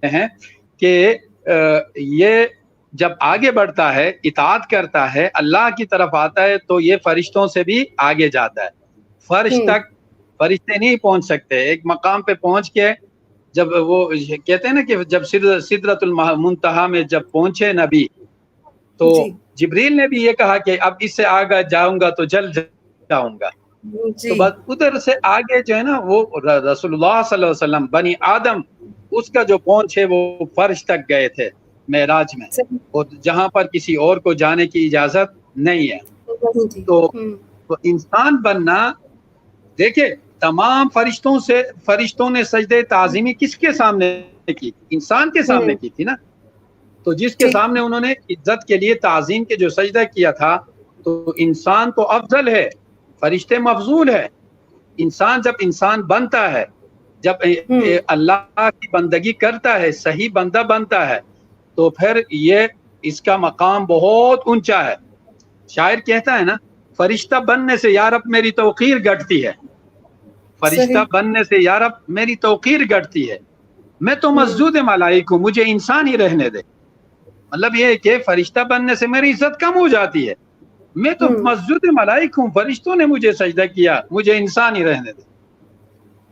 ہیں کہ یہ جب آگے بڑھتا ہے، اطاعت کرتا ہے، اللہ کی طرف آتا ہے، تو یہ فرشتوں سے بھی آگے جاتا ہے. فرش تک فرشتے نہیں پہنچ سکتے. ایک مقام پہ پہنچ کے جب وہ کہتے ہیں نا کہ جب سدرۃ المنتہا میں جب پہنچے نبی، تو جی جبریل نے بھی یہ کہا کہ اب اس سے آگے جاؤں گا تو جل جاؤں گا. تو جی بس ادھر سے آگے جو ہے نا وہ رسول اللہ صلی اللہ علیہ وسلم بنی آدم اس کا جو پہنچ ہے وہ فرش تک گئے تھے معراج میں، صحیح اور جہاں پر کسی اور کو جانے کی اجازت نہیں ہے. وہی جی تو انسان بننا، دیکھیں تمام فرشتوں نے سجدے تعظیمی کس کے سامنے کی؟ انسان کے سامنے کی تھی نا. تو جس کے جی سامنے انہوں نے عزت کے لیے تعظیم کے جو سجدہ کیا تھا، تو انسان تو افضل ہے، فرشتے مفضول ہے. انسان جب انسان بنتا ہے، جب اللہ کی بندگی کرتا ہے، صحیح بندہ بنتا ہے، تو پھر یہ اس کا مقام بہت اونچا ہے. شاعر کہتا ہے نا، فرشتہ بننے سے یا رب میری توقیر گھٹتی ہے، فرشتہ صحیح بننے سے یا رب میری توقیر گھٹتی ہے، میں تو مسجود ملائک ہوں، مجھے انسان ہی رہنے دے. مطلب یہ ہے کہ فرشتہ بننے سے میری عزت کم ہو جاتی ہے، میں تو مسجود ملائک ہوں، فرشتوں نے مجھے سجدہ کیا، مجھے انسان ہی رہنے دے.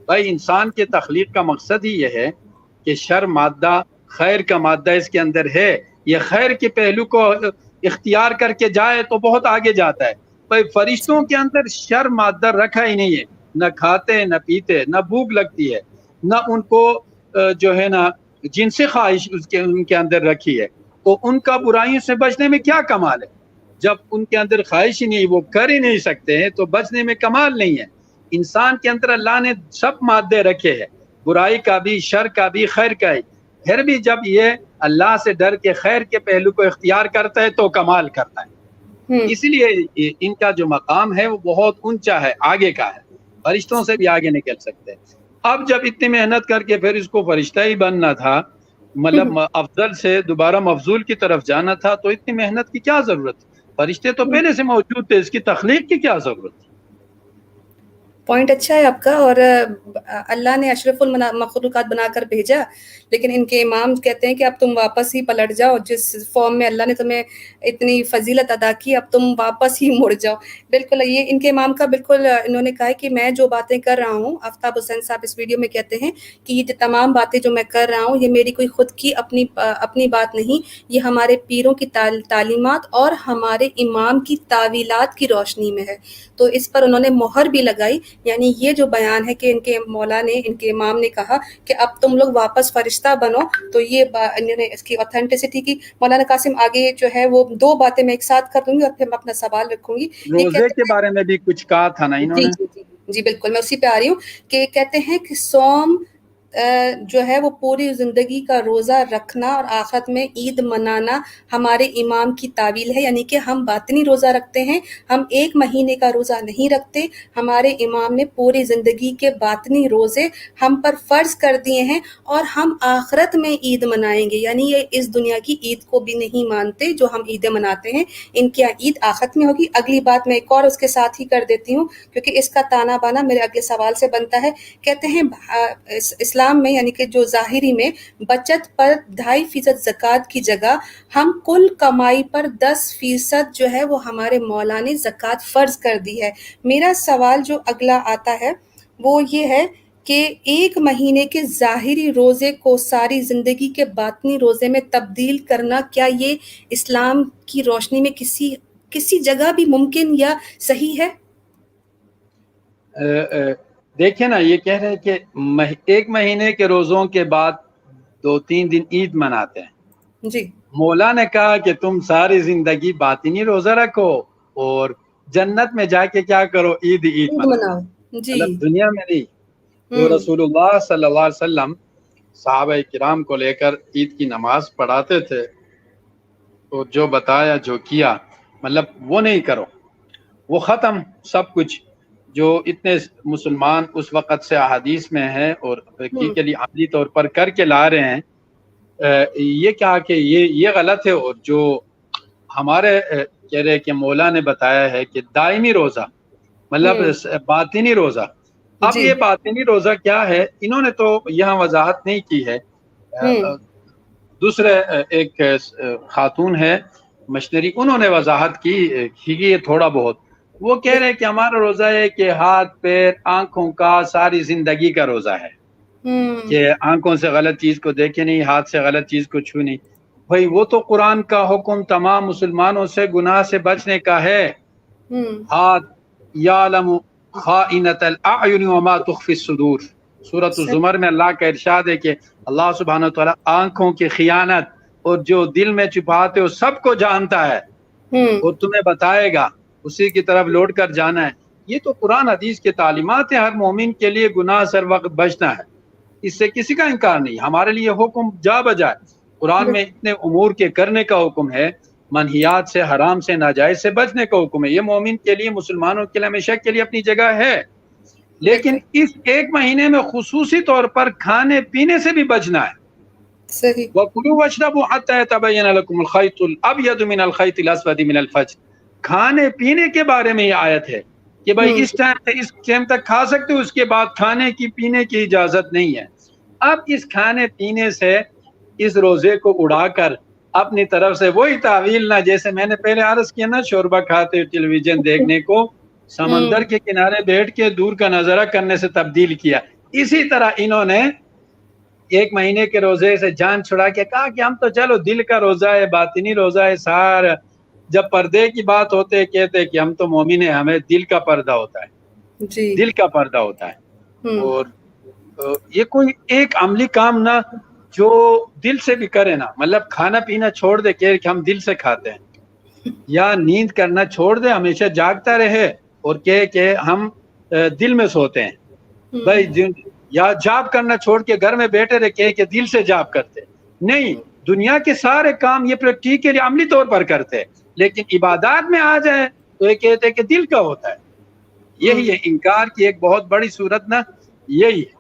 بھائی انسان کے تخلیق کا مقصد ہی یہ ہے کہ شر مادہ، خیر کا مادہ اس کے اندر ہے، یہ خیر کے پہلو کو اختیار کر کے جائے تو بہت آگے جاتا ہے. بھائی فرشتوں کے اندر شر مادہ رکھا ہی نہیں ہے، نہ کھاتے نہ پیتے، نہ بھوک لگتی ہے، نہ ان کو جو ہے نا جنسی خواہش ان کے اندر رکھی ہے. تو ان کا برائیوں سے بچنے میں کیا کمال ہے؟ جب ان کے اندر خواہش ہی نہیں، وہ کر ہی نہیں سکتے ہیں، تو بچنے میں کمال نہیں ہے. انسان کے اندر اللہ نے سب مادے رکھے ہیں، برائی کا بھی، شر کا بھی، خیر کا بھی. پھر بھی جب یہ اللہ سے ڈر کے خیر کے پہلو کو اختیار کرتا ہے تو کمال کرتا ہے. اس لیے ان کا جو مقام ہے وہ بہت اونچا ہے، آگے کا ہے، فرشتوں سے بھی آگے نکل سکتے ہیں. اب جب اتنی محنت کر کے پھر اس کو فرشتہ ہی بننا تھا، مطلب افضل سے دوبارہ مفضول کی طرف جانا تھا، تو اتنی محنت کی کیا ضرورت تھی؟ فرشتے تو پہلے سے موجود تھے، اس کی تخلیق کی کیا ضرورت تھی؟ پوائنٹ اچھا ہے آپ کا. اور اللہ نے اشرف المخلوقات بنا کر بھیجا، لیکن ان کے امام کہتے ہیں کہ اب تم واپس ہی پلٹ جاؤ، جس فارم میں اللہ نے تمہیں اتنی فضیلت ادا کی، اب تم واپس ہی مڑ جاؤ. بالکل یہ ان کے امام کا بالکل انہوں نے کہا ہے کہ میں جو باتیں کر رہا ہوں، آفتاب حسین صاحب اس ویڈیو میں کہتے ہیں کہ یہ تمام باتیں جو میں کر رہا ہوں، یہ میری کوئی خود کی اپنی بات نہیں، یہ ہمارے پیروں کی تعلیمات اور ہمارے امام کی تعویلات کی روشنی میں ہے. تو اس پر انہوں نے مہر بھی لگائی. یعنی یہ جو بیان ہے کہ ان کے مولا نے، ان کے امام نے کہا کہ اب تم لوگ واپس فرشتہ بنو، تو یہ انہوں نے اس کی اوتھینٹسٹی کی. مولانا قاسم آگے جو ہے وہ دو باتیں میں ایک ساتھ کر دوں گی اور پھر میں اپنا سوال رکھوں گی. روزے کے بارے میں بھی کچھ کہا تھا نا انہوں جی نے؟ جی جی جی بالکل، میں اسی پہ آ رہی ہوں کہ کہتے ہیں کہ صوم جو ہے وہ پوری زندگی کا روزہ رکھنا اور آخرت میں عید منانا ہمارے امام کی تعویل ہے. یعنی کہ ہم باطنی روزہ رکھتے ہیں، ہم ایک مہینے کا روزہ نہیں رکھتے. ہمارے امام نے پوری زندگی کے باطنی روزے ہم پر فرض کر دیے ہیں، اور ہم آخرت میں عید منائیں گے. یعنی یہ اس دنیا کی عید کو بھی نہیں مانتے جو ہم عیدیں مناتے ہیں، ان کی عید آخرت میں ہوگی. اگلی بات میں ایک اور اس کے ساتھ ہی کر دیتی ہوں، کیونکہ اس کا تانا بانا میرے اگلے سوال سے بنتا ہے. کہتے ہیں اسلام میں، یعنی کہ جو ظاہری میں بچت پر 2.5% زکوٰۃ کی جگہ ہم کل کمائی پر 10% جو ہے وہ ہمارے مولا نے زکوٰۃ فرض کر دی ہے. میرا سوال جو اگلا آتا ہے وہ یہ ہے کہ ایک مہینے کے ظاہری روزے کو ساری زندگی کے باطنی روزے میں تبدیل کرنا، کیا یہ اسلام کی روشنی میں کسی جگہ بھی ممکن یا صحیح ہے؟ دیکھیں نا، یہ کہہ رہے ہیں کہ ایک مہینے کے روزوں کے بعد 2-3 دن عید مناتے ہیں. جی مولا نے کہا کہ تم ساری زندگی باطنی روزہ رکھو اور جنت میں جا کے کیا کرو؟ عید مناؤ. جی مطلب دنیا میں نہیں. تو رسول اللہ صلی اللہ علیہ وسلم صحابہ کرام کو لے کر عید کی نماز پڑھاتے تھے، تو جو بتایا، جو کیا، مطلب وہ نہیں کرو، وہ ختم سب کچھ. جو اتنے مسلمان اس وقت سے احادیث میں ہیں اور حقیقی عملی طور پر کر کے لا رہے ہیں، یہ کہا کہ یہ غلط ہے. اور جو ہمارے کہہ رہے کہ مولا نے بتایا ہے کہ دائمی روزہ، مطلب باطنی روزہ. اب یہ باطنی روزہ کیا ہے، انہوں نے تو یہاں وضاحت نہیں کی ہے. دوسرے ایک خاتون ہے مشنری، انہوں نے وضاحت کی یہ تھوڑا بہت، وہ کہہ رہے کہ ہمارا روزہ ہے کہ ہاتھ پیر آنکھوں کا ساری زندگی کا روزہ ہے، کہ آنکھوں سے غلط چیز کو دیکھے نہیں، ہاتھ سے غلط چیز کو چھو نہیں۔ بھائی وہ تو قرآن کا حکم تمام مسلمانوں سے گناہ سے بچنے کا ہے۔ ہاتھ یعلم خائنۃ الاعین وما تخفی الصدور، سورۃ الزمر میں اللہ کا ارشاد ہے کہ اللہ سبحانہ وتعالی آنکھوں کی خیانت اور جو دل میں چھپاتے ہو سب کو جانتا ہے اور تمہیں بتائے گا، اسی کی طرف لوٹ کر جانا ہے۔ یہ تو قرآن حدیث کے تعلیمات ہیں، ہر مومن کے لیے گناہ سے ہر وقت بچنا ہے، اس سے کسی کا انکار نہیں۔ ہمارے لیے حکم جا بجائے، قرآن میں اتنے امور کے کرنے کا حکم ہے، منہیات سے، حرام سے، ناجائز سے بچنے کا حکم ہے، یہ مومن کے لیے، مسلمانوں کے لیے ہمیشہ کے لیے اپنی جگہ ہے۔ لیکن اس ایک مہینے میں خصوصی طور پر کھانے پینے سے بھی بچنا ہے۔ صحیح۔ وَكُلُوا وَاشْرَبُوا حَتَّى يَتَبَيَّنَ لَكُمُ الْخَيْطُ الْأَبْيَضُ مِنَ الْخَيْطِ الْأَسْوَدِ مِنَ الْفَجْرِ، کھانے پینے کے بارے میں یہ آیت ہے کہ بھائی اس ٹائم تک کھا سکتے ہو، اس کے بعد کھانے کی پینے کی اجازت نہیں ہے۔ اب اس کھانے پینے سے اس روزے کو اڑا کر اپنی طرف سے وہی تعویل نہ، جیسے میں نے پہلے عرض کیا نا، شوربہ کھاتے ٹیلی ویژن دیکھنے کو سمندر کے کنارے بیٹھ کے دور کا نظارہ کرنے سے تبدیل کیا، اسی طرح انہوں نے ایک مہینے کے روزے سے جان چھڑا کے کہا کہ ہم تو چلو دل کا روزہ ہے، باطنی روزہ ہے، سارا جب پردے کی بات ہوتے کہتے کہ ہم تو مومن ہیں، ہمیں دل کا پردہ ہوتا ہے، دل کا پردہ ہوتا ہے۔ اور یہ کوئی ایک عملی کام نہ جو دل سے بھی کرے نا، مطلب کھانا پینا چھوڑ دے کہ ہم دل سے کھاتے ہیں، یا نیند کرنا چھوڑ دے، ہمیشہ جاگتا رہے اور کہ ہم دل میں سوتے ہیں بھائی، یا جاب کرنا چھوڑ کے گھر میں بیٹھے رہے کہ دل سے جاب کرتے نہیں۔ دنیا کے سارے کام یہ پریکٹیکلی عملی طور پر کرتے، لیکن عبادات میں آ جائے تو یہ کہتے کہ دل کا ہوتا ہے۔ یہی ہے انکار کی ایک بہت بڑی صورت نا، یہی ہے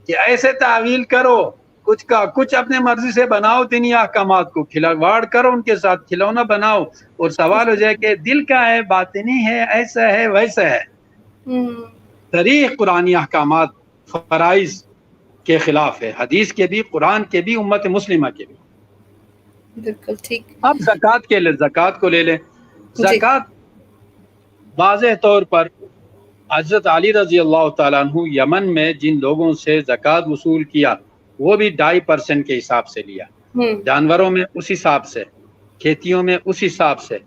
کہ ایسے تعویل کرو، کچھ کا کچھ اپنے مرضی سے بناؤ، دینی احکامات کو کھلواڑ کرو، ان کے ساتھ کھلونا بناؤ، اور سوال ہو جائے کہ دل کا ہے، باطنی ہے، ایسا ہے، ویسا ہے۔ صریح قرآنی احکامات فرائض کے خلاف ہے، حدیث کے بھی، قرآن کے بھی، امت مسلمہ کے بھی۔ بالکل ٹھیک۔ اب زکوٰۃ کو لے لیں۔ زکوٰۃ واضح طور پر حضرت علی رضی اللہ تعالیٰ عنہ یمن میں جن لوگوں سے زکوٰۃ وصول کیا، وہ بھی 2.5% کے حساب سے لیا، جانوروں میں اس حساب سے، کھیتیوں میں اس حساب سے،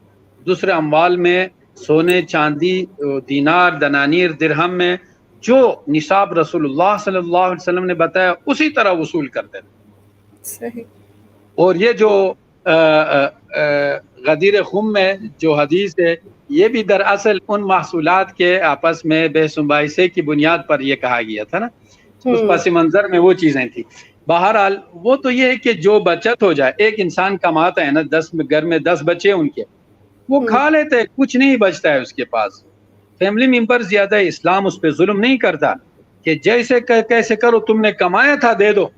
دوسرے اموال میں، سونے چاندی، دینار، دنانیر، درہم میں جو نصاب رسول اللہ صلی اللہ علیہ وسلم نے بتایا اسی طرح وصول کرتے تھے۔ صحیح۔ اور یہ جو غدیر خم میں جو حدیث ہے، یہ بھی دراصل ان محصولات کے آپس میں بحث و مباحثے کی بنیاد پر یہ کہا گیا تھا نا، اس پس منظر میں وہ چیزیں تھیں۔ بہرحال وہ تو یہ ہے کہ جو بچت ہو جائے، ایک انسان کماتا ہے نا، 10 گھر میں 10 بچے ان کے، وہ کھا لیتے، کچھ نہیں بچتا ہے اس کے پاس، فیملی ممبر زیادہ ہے، اسلام اس پہ ظلم نہیں کرتا کہ جیسے کیسے کرو، تم نے کمایا تھا دے دو،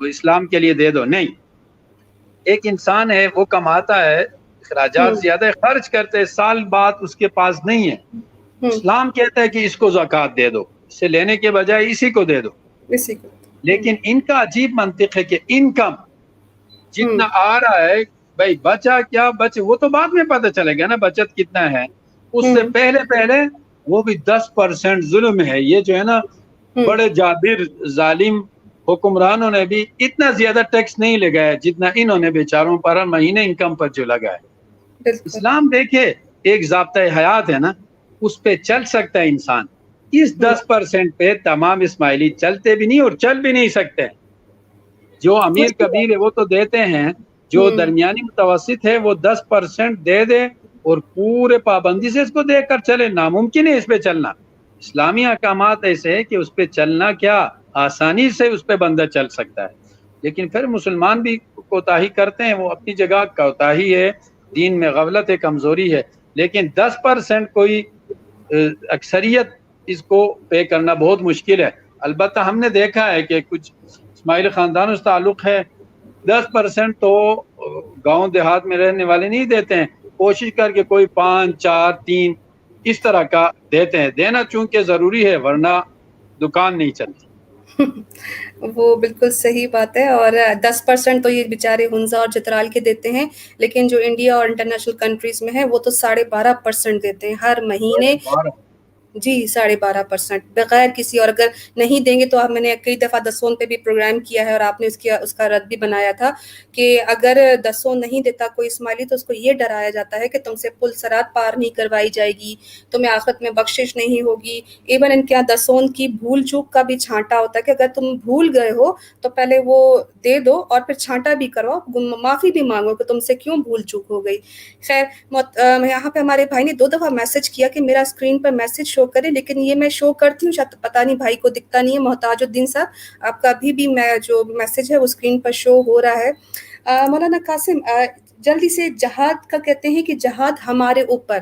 اسلام کے لیے دے دو، نہیں۔ ایک انسان ہے، وہ کماتا ہے، اخراجات زیادہ خرچ کرتے، سال بعد اس کے پاس نہیں ہے، اسلام کہتا ہے کہ اس کو زکوٰۃ دے دو، اسے لینے کے بجائے اسی کو دے دو۔ لیکن ان کا عجیب منطق ہے کہ انکم جتنا آ رہا ہے، بھائی بچا کیا بچے، وہ تو بعد میں پتہ چلے گا نا بچت کتنا ہے، اس سے پہلے وہ بھی 10% ظلم ہے۔ یہ جو ہے نا، بڑے جابر ظالم حکمرانوں نے بھی اتنا زیادہ ٹیکس نہیں لگایا جتنا انہوں نے بیچاروں پر ہر مہینے انکم پر جو لگایا۔ اسلام دیکھے ایک ضابطۂ حیات ہے نا، اس پہ چل سکتا ہے انسان، اس 10% پہ تمام اسماعیلی چلتے بھی نہیں اور چل بھی نہیں سکتے۔ جو امیر کبیر ہے وہ تو دیتے ہیں، جو درمیانی متوسط ہے وہ 10% دے دے اور پورے پابندی سے اس کو دے کر چلے، ناممکن ہے اس پہ چلنا۔ اسلامی احکامات ایسے ہے کہ اس پہ چلنا کیا آسانی سے اس پہ بندہ چل سکتا ہے، لیکن پھر مسلمان بھی کوتاہی کرتے ہیں، وہ اپنی جگہ کوتاہی ہے، دین میں غفلت ہے، کمزوری ہے، لیکن 10% کوئی اکثریت اس کو پے کرنا بہت مشکل ہے۔ البتہ ہم نے دیکھا ہے کہ کچھ اسماعیلی خاندانوں سے تعلق ہے، 10% تو گاؤں دیہات میں رہنے والے نہیں دیتے ہیں، کوشش کر کے کوئی 5، 4، 3 اس طرح کا دیتے ہیں۔ دینا چونکہ ضروری ہے، ورنہ دکان نہیں چلتی۔ وہ بالکل صحیح بات ہے، اور 10% تو یہ بیچارے ہنزا اور چترال کے دیتے ہیں، لیکن جو انڈیا اور انٹرنیشنل کنٹریز میں ہیں وہ تو 12.5% دیتے ہیں ہر مہینے. جی 12.5% بغیر کسی، اور اگر نہیں دیں گے تو میں نے کئی دفعہ دسون پہ بھی پروگرام کیا ہے اور آپ نے اس کا رد بھی بنایا تھا کہ اگر دسون نہیں دیتا کوئی اسماعیلی تو اس کو یہ ڈرایا جاتا ہے کہ تم سے پل صراط پار نہیں کروائی جائے گی، تمہیں آخرت میں بخشش نہیں ہوگی. ایون ان کے یہاں دسون کی بھول چوک کا بھی چھانٹا ہوتا ہے کہ اگر تم بھول گئے ہو تو پہلے وہ دے دو اور پھر چھانٹا بھی کرو، معافی بھی مانگو کہ تم سے کیوں بھول چوک ہو گئی. خیر یہاں پہ ہمارے بھائی نے 2 دفعہ میسج کیا کہ میرا اسکرین پر میسج شو کرے، لیکن یہ میں شو کرتی ہوں، شاید پتہ نہیں بھائی کو دکھتا نہیں ہے. محتاج الدین صاحب آپ کا ابھی بھی جو میسج ہے وہ اسکرین پر شو ہو رہا ہے. مولانا قاسم جلدی سے جہاد کا کہتے ہیں کہ جہاد ہمارے اوپر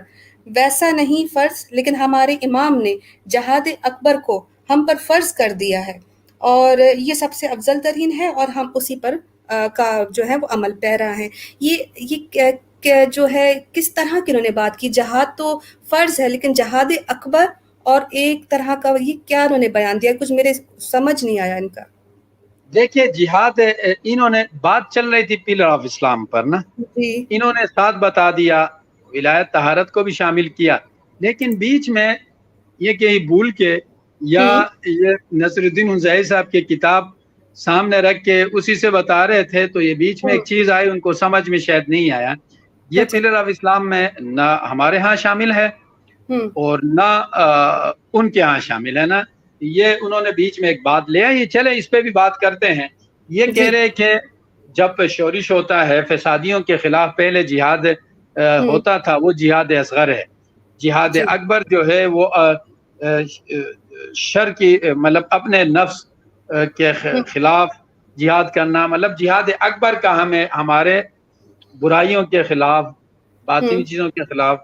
ویسا نہیں فرض، لیکن ہمارے امام نے جہاد اکبر کو ہم پر فرض کر دیا ہے اور یہ سب سے افضل ترین ہے اور ہم اسی پر کا جو ہے وہ عمل پیرا ہیں. یہ جو ہے کس طرح کی انہوں نے بات کی؟ جہاد تو فرض ہے لیکن جہاد اکبر اور ایک طرح کا یہ کیا انہوں نے بیان دیا؟ کچھ میرے سمجھ نہیں آیا ان کا. دیکھیے جہاد انہوں نے بات چل رہی تھی پلر آف اسلام پر نا، جی انہوں نے ساتھ بتا دیا، ولایت طہارت کو بھی شامل کیا، لیکن بیچ میں یہ کہ بھول کے یا یہ نصر الدین حنزائی صاحب کی کتاب سامنے رکھ کے اسی سے بتا رہے تھے، تو یہ بیچ میں ایک چیز آئی ان کو سمجھ میں شاید نہیں آیا. یہ پلر آف اسلام میں نہ ہمارے ہاں شامل ہے اور نہ ان کے ہاں شامل ہے نا. یہ انہوں نے بیچ میں ایک بات لیا، یہ چلے اس پہ بھی بات کرتے ہیں. یہ کہہ رہے کہ جب شورش ہوتا ہے فسادیوں کے خلاف پہلے جہاد ہوتا تھا وہ جہاد اصغر ہے. جہاد اکبر جو ہے وہ شر کی مطلب اپنے نفس کے خلاف جہاد کرنا، مطلب جہاد اکبر کا ہمیں ہمارے برائیوں کے خلاف، باطنی چیزوں کے خلاف،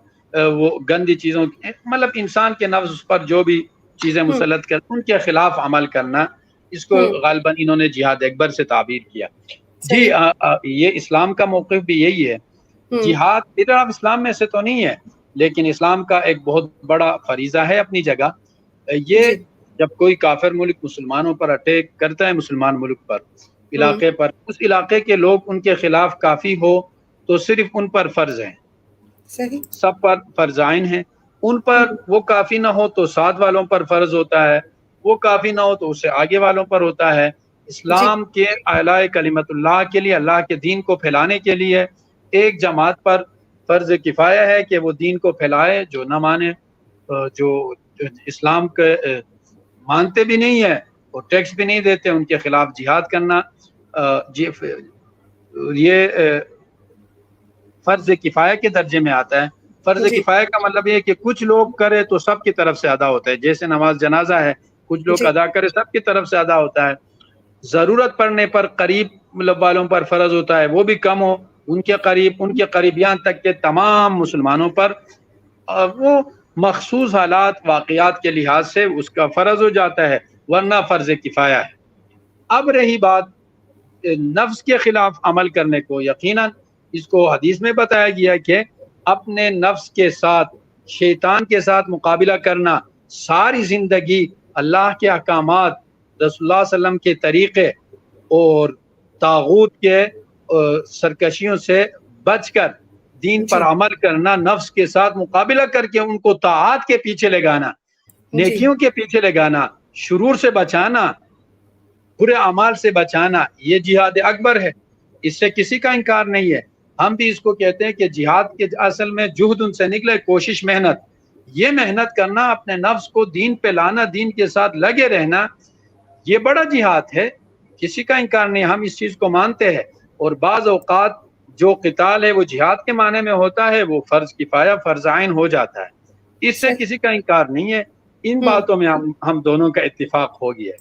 وہ گندی چیزوں مطلب انسان کے نفس پر جو بھی چیزیں مسلط کر ان کے خلاف عمل کرنا، اس کو غالباً انہوں نے جہاد اکبر سے تعبیر کیا. جی یہ اسلام کا موقف بھی یہی ہے. جہاد پلر آف اسلام میں سے تو نہیں ہے لیکن اسلام کا ایک بہت بڑا فریضہ ہے اپنی جگہ. یہ جب کوئی کافر ملک مسلمانوں پر اٹیک کرتا ہے، مسلمان ملک پر، علاقے پر، اس علاقے کے لوگ ان کے خلاف کافی ہو تو صرف ان پر فرض ہیں، سب پر فرض عین ہیں. ان پر وہ کافی نہ ہو تو ساتھ والوں پر فرض ہوتا ہے، وہ کافی نہ ہو تو اس سے آگے والوں پر ہوتا ہے. اسلام کے اعلاء کلمت اللہ کے لیے، اللہ کے دین کو پھیلانے کے لیے ایک جماعت پر فرض کفایہ ہے کہ وہ دین کو پھیلائے. جو نہ مانے، جو اسلام کے مانتے بھی نہیں ہے اور ٹیکس بھی نہیں دیتے، ان کے خلاف جہاد کرنا یہ فرض کفایہ کے درجے میں آتا ہے. فرض کفایہ کا مطلب یہ ہے کہ کچھ لوگ کرے تو سب کی طرف سے ادا ہوتا ہے، جیسے نماز جنازہ ہے، کچھ لوگ ادا کرے سب کی طرف سے ادا ہوتا ہے. ضرورت پڑنے پر قریب مطلب والوں پر فرض ہوتا ہے، وہ بھی کم ہو، ان کے قریب یہاں تک کہ تمام مسلمانوں پر وہ مخصوص حالات واقعات کے لحاظ سے اس کا فرض ہو جاتا ہے، ورنہ فرض کفایہ ہے. اب رہی بات نفس کے خلاف عمل کرنے کو، یقیناً اس کو حدیث میں بتایا گیا کہ اپنے نفس کے ساتھ، شیطان کے ساتھ مقابلہ کرنا، ساری زندگی اللہ کے احکامات، رسول اللہ صلی اللہ علیہ وسلم کے طریقے اور طاغوت کے سرکشیوں سے بچ کر دین پر عمل کرنا، نفس کے ساتھ مقابلہ کر کے ان کو طاعات کے پیچھے لگانا، نیکیوں کے پیچھے لگانا، شرور سے بچانا، برے اعمال سے بچانا، یہ جہاد اکبر ہے. اس سے کسی کا انکار نہیں ہے. ہم بھی اس کو کہتے ہیں کہ جہاد کے اصل میں جہد ان سے نکلے، کوشش، محنت. یہ محنت کرنا، اپنے نفس کو دین پہ لانا، دین کے ساتھ لگے رہنا، یہ بڑا جہاد ہے، کسی کا انکار نہیں. ہم اس چیز کو مانتے ہیں. اور بعض اوقات جو قتال ہے وہ جہاد کے معنی میں ہوتا ہے، وہ فرض کفایہ، فرض عین ہو جاتا ہے. اس سے کسی کا انکار نہیں ہے. ان باتوں میں ہم دونوں کا اتفاق ہو گیا.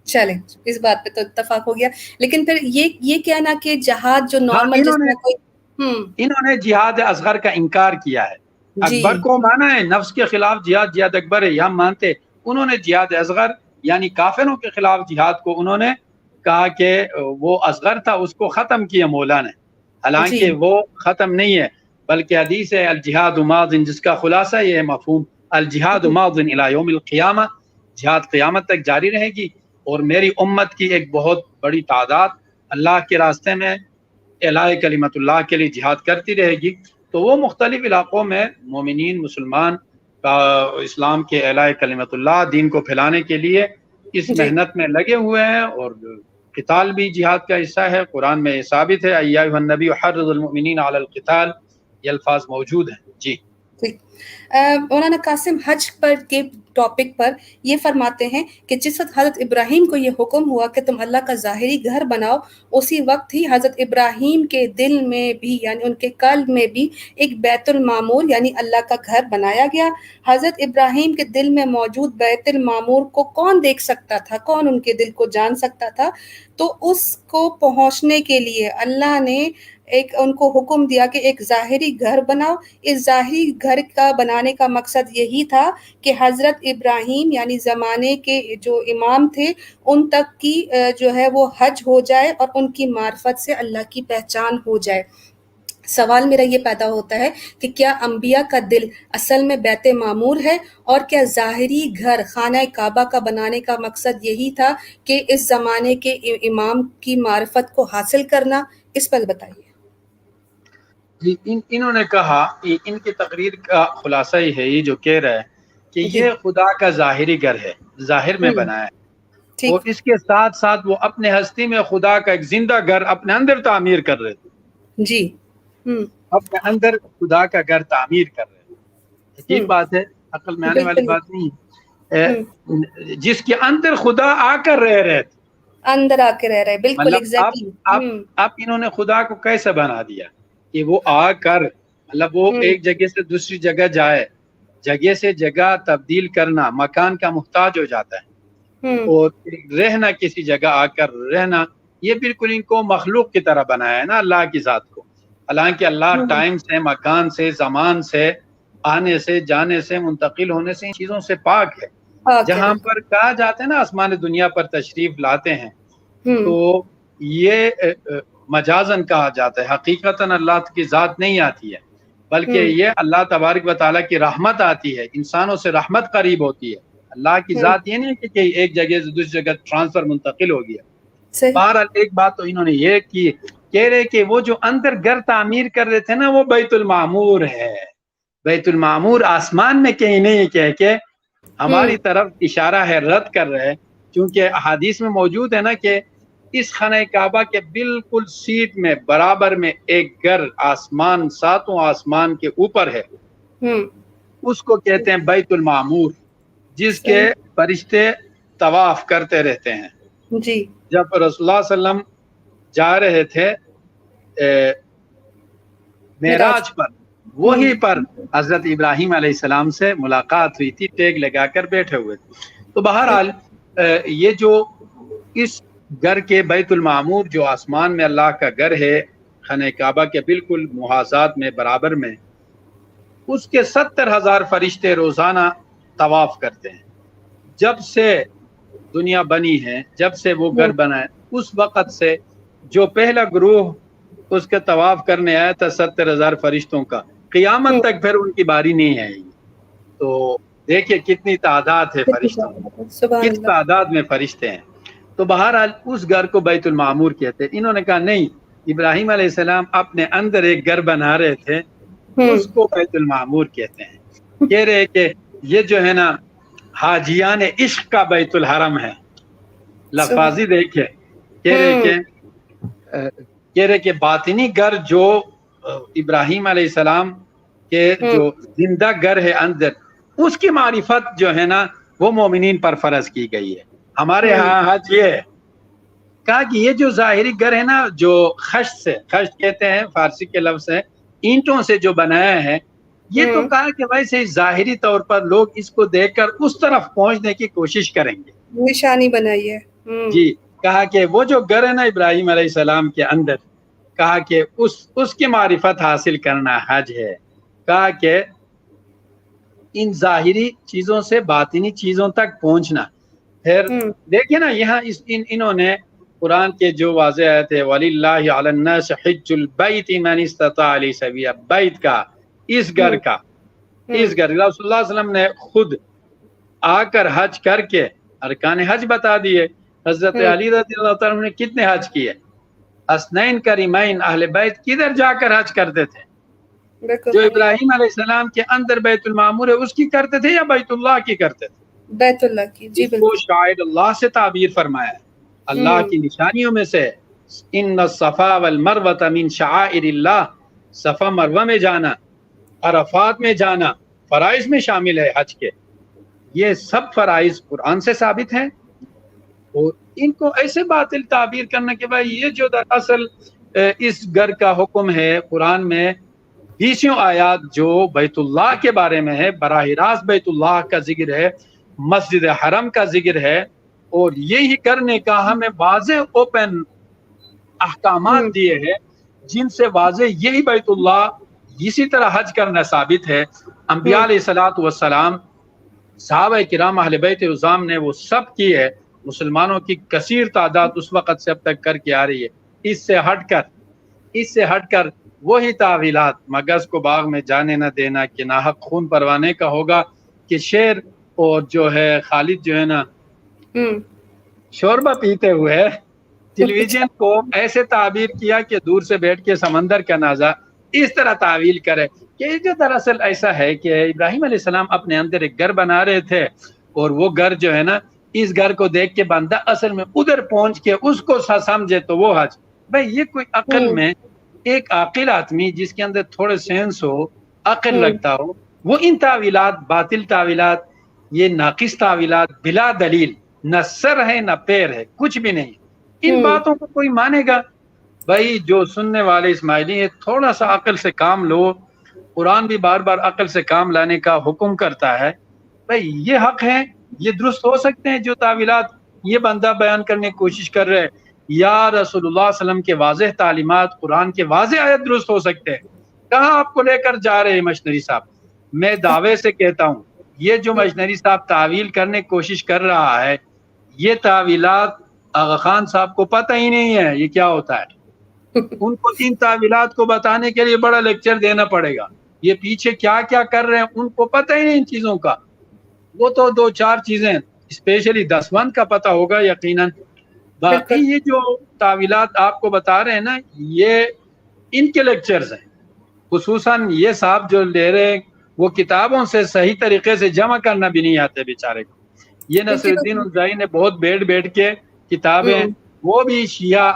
چلیں اس بات پہ تو اتفاق ہو گیا، لیکن پھر یہ کہنا کہ جہاد جو نارمل جس میں کوئی انہوں نے جہاد اصغر کا انکار کیا ہے. اکبر کو مانا ہے، نفس کے خلاف جہاد اکبر ہے، یہ ہم مانتے. انہوں نے جہاد اصغر یعنی کافروں کے خلاف جہاد کو انہوں نے کہا کہ وہ اصغر تھا، اس کو ختم کیا مولا نے، حالانکہ وہ ختم نہیں ہے بلکہ حدیث ہے الجہاد ماض، جس کا خلاصہ یہ ہے مفہوم الجہاد ماض الی یوم القیامہ، جہاد قیامت تک جاری رہے گی. اور میری امت کی ایک بہت بڑی تعداد اللہ کے راستے میں اعلاء کلمت اللہ کے لیے جہاد کرتی رہے گی، تو وہ مختلف علاقوں میں مومنین مسلمان اسلام کے اعلاء کلمت اللہ دین کو پھیلانے کے لیے اس جی محنت میں لگے ہوئے ہیں، اور قتال بھی جہاد کا حصہ ہے۔ قرآن میں یہ ثابت ہے، یا ایھا النبی حرض المؤمنین علی القتال، یہ الفاظ موجود ہیں۔ جی جی مولانا قاسم حج پر کے ٹاپک پر یہ فرماتے ہیں کہ جس وقت حضرت ابراہیم کو یہ حکم ہوا کہ تم اللہ کا ظاہری گھر بناؤ، اسی وقت ہی حضرت ابراہیم کے دل میں بھی یعنی ان کے قلب میں بھی ایک بیت المعمور یعنی اللہ کا گھر بنایا گیا۔ حضرت ابراہیم کے دل میں موجود بیت المعمور کو کون دیکھ سکتا تھا، کون ان کے دل کو جان سکتا تھا؟ تو اس کو پہنچنے کے لیے اللہ نے ایک ان کو حکم دیا کہ ایک ظاہری گھر بناؤ۔ اس ظاہری گھر کا بنانے کا مقصد یہی تھا کہ حضرت ابراہیم یعنی زمانے کے جو امام تھے ان تک کی جو ہے وہ حج ہو جائے اور ان کی معرفت سے اللہ کی پہچان ہو جائے۔ سوال میرا یہ پیدا ہوتا ہے کہ کیا انبیاء کا دل اصل میں بیت معمور ہے، اور کیا ظاہری گھر خانہ کعبہ کا بنانے کا مقصد یہی تھا کہ اس زمانے کے امام کی معرفت کو حاصل کرنا؟ اس پر بتائیے۔ جی انہوں نے کہا، ان کی تقریر کا خلاصہ ہی ہے یہ جو کہہ رہا ہے کہ جی یہ خدا کا ظاہری گھر ہے، ظاہر میں بنا ہے، ٹھیک اور اس کے ساتھ ساتھ وہ اپنے ہستی میں خدا کا ایک زندہ گھر اپنے اندر تعمیر کر رہے تھے، جی اپنے اندر خدا کا گھر تعمیر کر رہے تھے۔ عجیب بات ہے، عقل میں آنے والی بالکل بات نہیں ہے، جس کے اندر خدا آ کر رہ رہے تھے، اندر آ کے رہ رہے، بالکل مطلب ایگزیکٹلی۔ اب انہوں نے خدا کو کیسے بنا دیا کہ وہ آ کر مطلب وہ ایک جگہ سے دوسری جگہ جائے، جگہ سے جگہ تبدیل کرنا، مکان کا محتاج ہو جاتا ہے، اور رہنا کسی جگہ آ کر رہنا، یہ بالکل ان کو مخلوق کی طرح بنایا ہے نا اللہ کی ذات کو۔ حالانکہ اللہ ٹائم سے، مکان سے، زمان سے، آنے سے، جانے سے، منتقل ہونے سے، ان چیزوں سے پاک ہے۔ جہاں پر کہا جاتا ہے نا آسمان دنیا پر تشریف لاتے ہیں، تو یہ مجازن کہا جاتا ہے، حقیقتاً اللہ کی ذات نہیں آتی ہے، بلکہ یہ اللہ تبارک و تعالیٰ کی رحمت آتی ہے، انسانوں سے رحمت قریب ہوتی ہے۔ اللہ کی ذات یہ نہیں کہ ایک جگہ سے دوسری جگہ ٹرانسفر منتقل ہو گیا۔ بہرحال ایک بات تو انہوں نے یہ کی، کہہ رہے کہ وہ جو اندر گھر تعمیر کر رہے تھے نا وہ بیت المعمور ہے۔ بیت المعمور آسمان میں کہیں نہیں کہہ کے ہماری طرف اشارہ ہے، رد کر رہے، کیونکہ احادیث میں موجود ہے نا کہ اس خانہ کعبہ کے بالکل سیٹ میں برابر میں ایک گھر آسمان، ساتوں آسمان کے اوپر ہے، اس کو کہتے ہیں بیت المعمور، جس کے فرشتے طواف کرتے رہتے ہیں۔ جی جب رسول اللہ صلی اللہ علیہ وسلم جا رہے تھے معراج پر، وہی پر حضرت ابراہیم علیہ السلام سے ملاقات ہوئی تھی، ٹیک لگا کر بیٹھے ہوئے تھے۔ تو بہرحال یہ جو اس گھر کے بیت المعمور جو آسمان میں اللہ کا گھر ہے، خانہ کعبہ کے بالکل محاذات میں برابر میں، اس کے 70,000 فرشتے روزانہ طواف کرتے ہیں۔ جب سے دنیا بنی ہے، جب سے وہ گھر بنا ہے، اس وقت سے جو پہلا گروہ اس کے طواف کرنے آیا تھا 70,000 فرشتوں کا، قیامت تک پھر ان کی باری نہیں آئے گی۔ تو دیکھیے کتنی تعداد ہے فرشتوں، کس تعداد میں فرشتے ہیں۔ تو بہرحال اس گھر کو بیت المعمور کہتے ہیں۔ انہوں نے کہا نہیں، ابراہیم علیہ السلام اپنے اندر ایک گھر بنا رہے تھے، اس کو بیت المعمور کہتے ہیں۔ کہہ رہے کہ یہ جو ہے نا حاجیان عشق کا بیت الحرم ہے۔ لفاظی دیکھے، کہہ رہے کہ باطنی گھر جو ابراہیم علیہ السلام کے جو زندہ گھر ہے اندر، اس کی معرفت جو ہے نا وہ مومنین پر فرض کی گئی ہے۔ ہمارے ہاں حج یہ ہے، کہا کہ یہ جو ظاہری گھر ہے نا جو خشت سے، خشت کہتے ہیں فارسی کے لفظ ہے، اینٹوں سے جو بنایا ہے، یہ تو کہا کہ ویسے ظاہری طور پر لوگ اس کو دیکھ کر اس طرف پہنچنے کی کوشش کریں گے، نشانی بنائی ہے۔ جی کہا کہ وہ جو گھر ہے نا ابراہیم علیہ السلام کے اندر، کہا کہ اس کی معرفت حاصل کرنا حج ہے۔ کہا کہ ان ظاہری چیزوں سے باطنی چیزوں تک پہنچنا۔ پھر دیکھیں نا یہاں انہوں نے قرآن کے جو واضح آیت ہے وَلِلَّهِ عَلَى النَّاسِ حِجُّ الْبَيْتِ مَنِ اسْتَطَاعَ إِلَيْهِ سَبِيلًا، بیت کا، اس گھر کا، اس گھر، رسول اللہ صلی اللہ علیہ وسلم نے خود آ کر حج کر کے ارکان حج بتا دیے حضرت علی رضی اللہ تعالیٰ نے کتنے حج کیے؟ حسنین کریمین اہل بیت کدھر جا کر حج کرتے تھے؟ جو ابراہیم علیہ السلام کے اندر بیت المعمور ہے اس کی کرتے تھے یا بیت اللہ کی کرتے تھے؟ بیت اللہ کی. جی بالکل. وہ شاعر اللہ سے تعبیر فرمایا ہے. اللہ کی نشانیوں میں سے ان الصفا والمروہ من شعائر اللہ، صفا مروہ میں جانا، عرفات میں جانا فرائض میں شامل ہے حج کے. یہ سب فرائض قرآن سے ثابت ہیں، اور ان کو ایسے باطل تعبیر کرنا کہ بھائی یہ جو دراصل اس گھر کا حکم ہے قرآن میں 20 آیات جو بیت اللہ کے بارے میں ہے، براہ راست بیت اللہ کا ذکر ہے، مسجد حرم کا ذکر ہے، اور یہی کرنے کا ہمیں واضح اوپن احکامات دیے ہیں جن سے واضح یہی بیت اللہ اسی طرح حج کرنا ثابت ہے. انبیاء علیہ الصلوۃ والسلام، صحابہ کرام اہل بیت عظام نے وہ سب کی ہے. مسلمانوں کی کثیر تعداد اس وقت سے اب تک کر کے آ رہی ہے. اس سے ہٹ کر وہی تعویلات، مگز کو باغ میں جانے نہ دینا کہ ناحق خون پروانے کا ہوگا، کہ شیر اور جو ہے خالد جو ہے نا شوربہ پیتے ہوئے ٹیلی ویژن کو ایسے تعبیر کیا کہ دور سے بیٹھ کے سمندر کا نازا اس طرح تعویل کرے کہ جو دراصل ایسا ہے کہ ابراہیم علیہ السلام اپنے اندر ایک گھر بنا رہے تھے، اور وہ گھر جو ہے نا اس گھر کو دیکھ کے بندہ اصل میں ادھر پہنچ کے اس کو سمجھے تو وہ حج. بھائی یہ کوئی عقل میں ایک عاقل آدمی جس کے اندر تھوڑے سینس ہو، عقل لگتا ہو، وہ ان تعویلات، باطل تعویلات، یہ ناقص تعویلات بلا دلیل، نہ سر ہے نہ پیر ہے، کچھ بھی نہیں، ان باتوں کو کوئی مانے گا؟ بھائی جو سننے والے اسماعیلی ہیں تھوڑا سا عقل سے کام لو. قرآن بھی بار بار عقل سے کام لانے کا حکم کرتا ہے. بھائی یہ حق ہے، یہ درست ہو سکتے ہیں جو تعویلات یہ بندہ بیان کرنے کی کوشش کر رہے، یا رسول اللہ صلی اللہ علیہ وسلم کے واضح تعلیمات، قرآن کے واضح آیت درست ہو سکتے ہیں؟ کہاں آپ کو لے کر جا رہے ہیں مشنری صاحب؟ میں دعوے سے کہتا ہوں یہ جو مشنری صاحب تعویل کرنے کی کوشش کر رہا ہے، یہ تعویلات آغا خان صاحب کو پتہ ہی نہیں ہے یہ کیا ہوتا ہے. ان کو ان تعویلات کو بتانے کے لیے بڑا لیکچر دینا پڑے گا. یہ پیچھے کیا کیا کر رہے ہیں ان کو پتہ ہی نہیں ان چیزوں کا. وہ تو 2-4 چیزیں اسپیشلی دسوند کا پتہ ہوگا یقیناً. باقی یہ جو تعویلات آپ کو بتا رہے ہیں نا، یہ ان کے لیکچرز ہیں. خصوصاً یہ صاحب جو لے رہے ہیں وہ کتابوں سے صحیح طریقے سے جمع کرنا بھی نہیں آتے بیچارے کو. یہ نصر الدین الزائی نے بہت بیٹھ کے کتابیں، وہ بھی شیعہ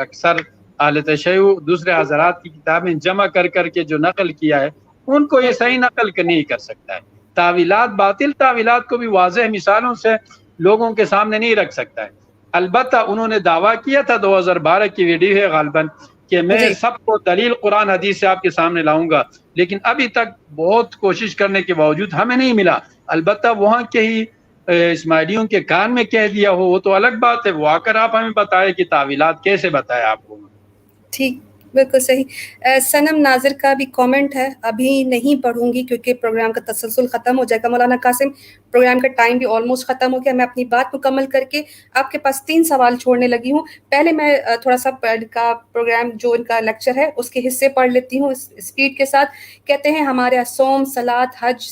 اکثر اہل تشیع دوسرے حضرات کی کتابیں جمع کر کے جو نقل کیا ہے ان کو یہ صحیح نقل نہیں کر سکتا ہے. تعویلات، باطل تعویلات کو بھی واضح مثالوں سے لوگوں کے سامنے نہیں رکھ سکتا ہے. البتہ انہوں نے دعویٰ کیا تھا 2012 کی ویڈیو ہے غالباً کہ میں سب کو دلیل قرآن حدیث سے آپ کے سامنے لاؤں گا، لیکن ابھی تک بہت کوشش کرنے کے باوجود ہمیں نہیں ملا. البتہ وہاں کے ہی اسماعیلیوں کے کان میں کہہ دیا ہو وہ تو الگ بات ہے. وہ آ کر آپ ہمیں بتائے کہ تعویلات کیسے بتائے آپ کو. ٹھیک، بالکل صحیح. صنم ناظر کا بھی کامنٹ ہے، ابھی نہیں پڑھوں گی کیونکہ پروگرام کا تسلسل ختم ہو جائے گا. مولانا قاسم، پروگرام کا ٹائم بھی آلموسٹ ختم ہو گیا. میں اپنی بات مکمل کر کے آپ کے پاس 3 سوال چھوڑنے لگی ہوں. پہلے میں تھوڑا سا کا پروگرام جو ان کا لیکچر ہے اس کے حصے پڑھ لیتی ہوں اسپیڈ کے ساتھ. کہتے ہیں ہمارے صوم، صلات، حج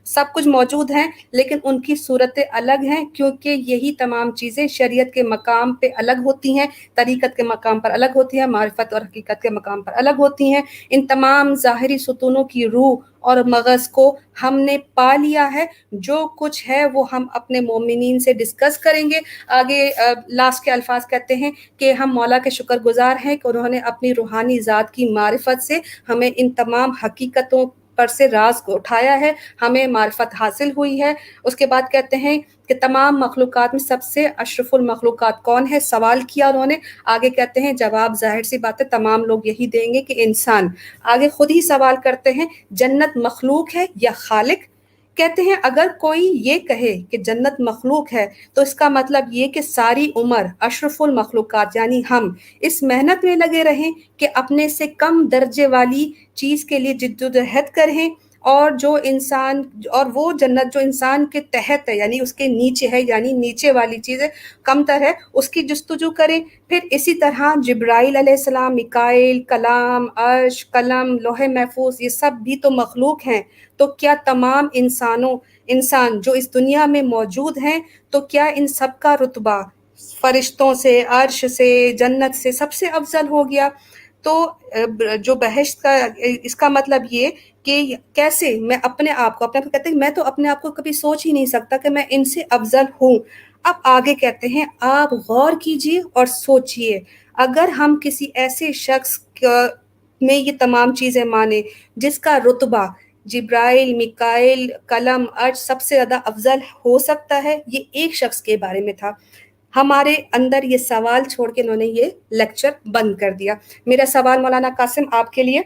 سب کچھ موجود ہیں، لیکن ان کی صورتیں الگ ہیں کیونکہ یہی تمام چیزیں شریعت کے مقام پہ الگ ہوتی ہیں، طریقت کے مقام پر الگ ہوتی ہے، معرفت اور حقیقت کے مقام پر الگ ہوتی ہیں. ان تمام ظاہری ستونوں کی روح اور مغز کو ہم نے پا لیا ہے. جو کچھ ہے وہ ہم اپنے مومنین سے ڈسکس کریں گے. آگے لاسٹ کے الفاظ کہتے ہیں کہ ہم مولا کے شکر گزار ہیں کہ انہوں نے اپنی روحانی ذات کی معرفت سے ہمیں ان تمام حقیقتوں پر سے راز کو اٹھایا ہے، ہمیں معرفت حاصل ہوئی ہے. اس کے بعد کہتے ہیں کہ تمام مخلوقات میں سب سے اشرف المخلوقات کون ہے؟ سوال کیا انہوں نے. آگے کہتے ہیں جواب ظاہر سی بات ہے تمام لوگ یہی دیں گے کہ انسان. آگے خود ہی سوال کرتے ہیں جنت مخلوق ہے یا خالق؟ کہتے ہیں اگر کوئی یہ کہے کہ جنت مخلوق ہے تو اس کا مطلب یہ کہ ساری عمر اشرف المخلوقات یعنی ہم اس محنت میں لگے رہیں کہ اپنے سے کم درجے والی چیز کے لیے جدوجہد کریں اور جو انسان اور وہ جنت جو انسان کے تحت ہے یعنی اس کے نیچے ہے یعنی نیچے والی چیزیں کم تر ہے اس کی جستجو کریں۔ پھر اسی طرح جبرائیل علیہ السلام، میکائیل، کلام، عرش، قلم، لوح محفوظ، یہ سب بھی تو مخلوق ہیں، تو کیا تمام انسان جو اس دنیا میں موجود ہیں تو کیا ان سب کا رتبہ فرشتوں سے، عرش سے، جنت سے سب سے افضل ہو گیا؟ تو جو بحث کا اس کا مطلب یہ کہ کیسے میں اپنے آپ کو کہتے ہیں میں تو اپنے آپ کو کبھی سوچ ہی نہیں سکتا کہ میں ان سے افضل ہوں۔ اب آگے کہتے ہیں آپ غور کیجئے اور سوچئے، اگر ہم کسی ایسے شخص میں یہ تمام چیزیں مانیں جس کا رتبہ جبرائیل، میکائیل، قلم، عرش سب سے زیادہ افضل ہو سکتا ہے، یہ ایک شخص کے بارے میں تھا۔ ہمارے اندر یہ سوال چھوڑ کے انہوں نے یہ لیکچر بند کر دیا۔ میرا سوال مولانا قاسم آپ کے لیے،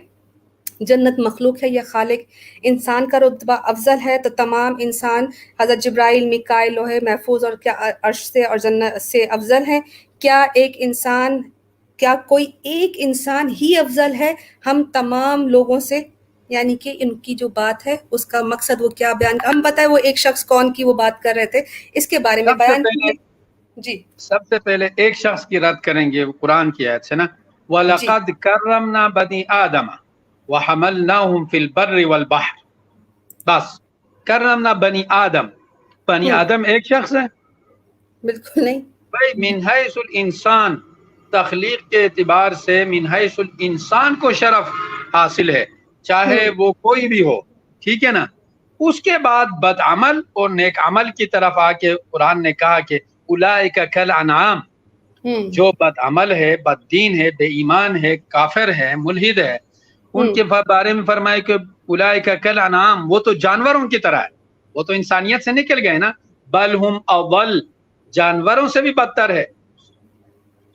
جنت مخلوق ہے یا خالق؟ انسان کا رتبہ افضل ہے تو تمام انسان حضرت جبرائیل، میکائیل، لوح محفوظ اور کیا عرش سے اور جنت سے افضل ہیں؟ کیا کوئی ایک انسان ہی افضل ہے ہم تمام لوگوں سے؟ یعنی کہ ان کی جو بات ہے اس کا مقصد وہ کیا بیان، ہم بتائیں وہ ایک شخص کون کی وہ بات کر رہے تھے، اس کے بارے میں بیان کیجیے۔ جی سب سے پہلے ایک شخص کی رد کریں گے، قرآن کی آیت سے نا، وَلَقَدْ كَرَّمْنَا بَنِي آدَمَ وَحَمَلْنَاهُمْ فِي الْبَرِّ وَالْبَحْرِ۔ بس کرمنا بنی آدم، بنی آدم ایک شخص ہے؟ بالکل نہیں بھائی من حیث الانسان، تخلیق کے اعتبار سے من حیث الانسان کو شرف حاصل ہے، چاہے وہ کوئی بھی ہو، ٹھیک ہے نا۔ اس کے بعد بد عمل اور نیک عمل کی طرف آ کے قرآن نے کہا کہ اولئک کالانعام، جو بد عمل ہے، بد دین ہے، بے ایمان ہے، کافر ہے، ملحد ہے، ان کے بارے میں فرمائے کہ اولئک کالانعام، وہ تو جانوروں کی طرح ہے، وہ تو انسانیت سے نکل گئے نا، بل ہم اضل، جانوروں سے بھی بدتر ہے۔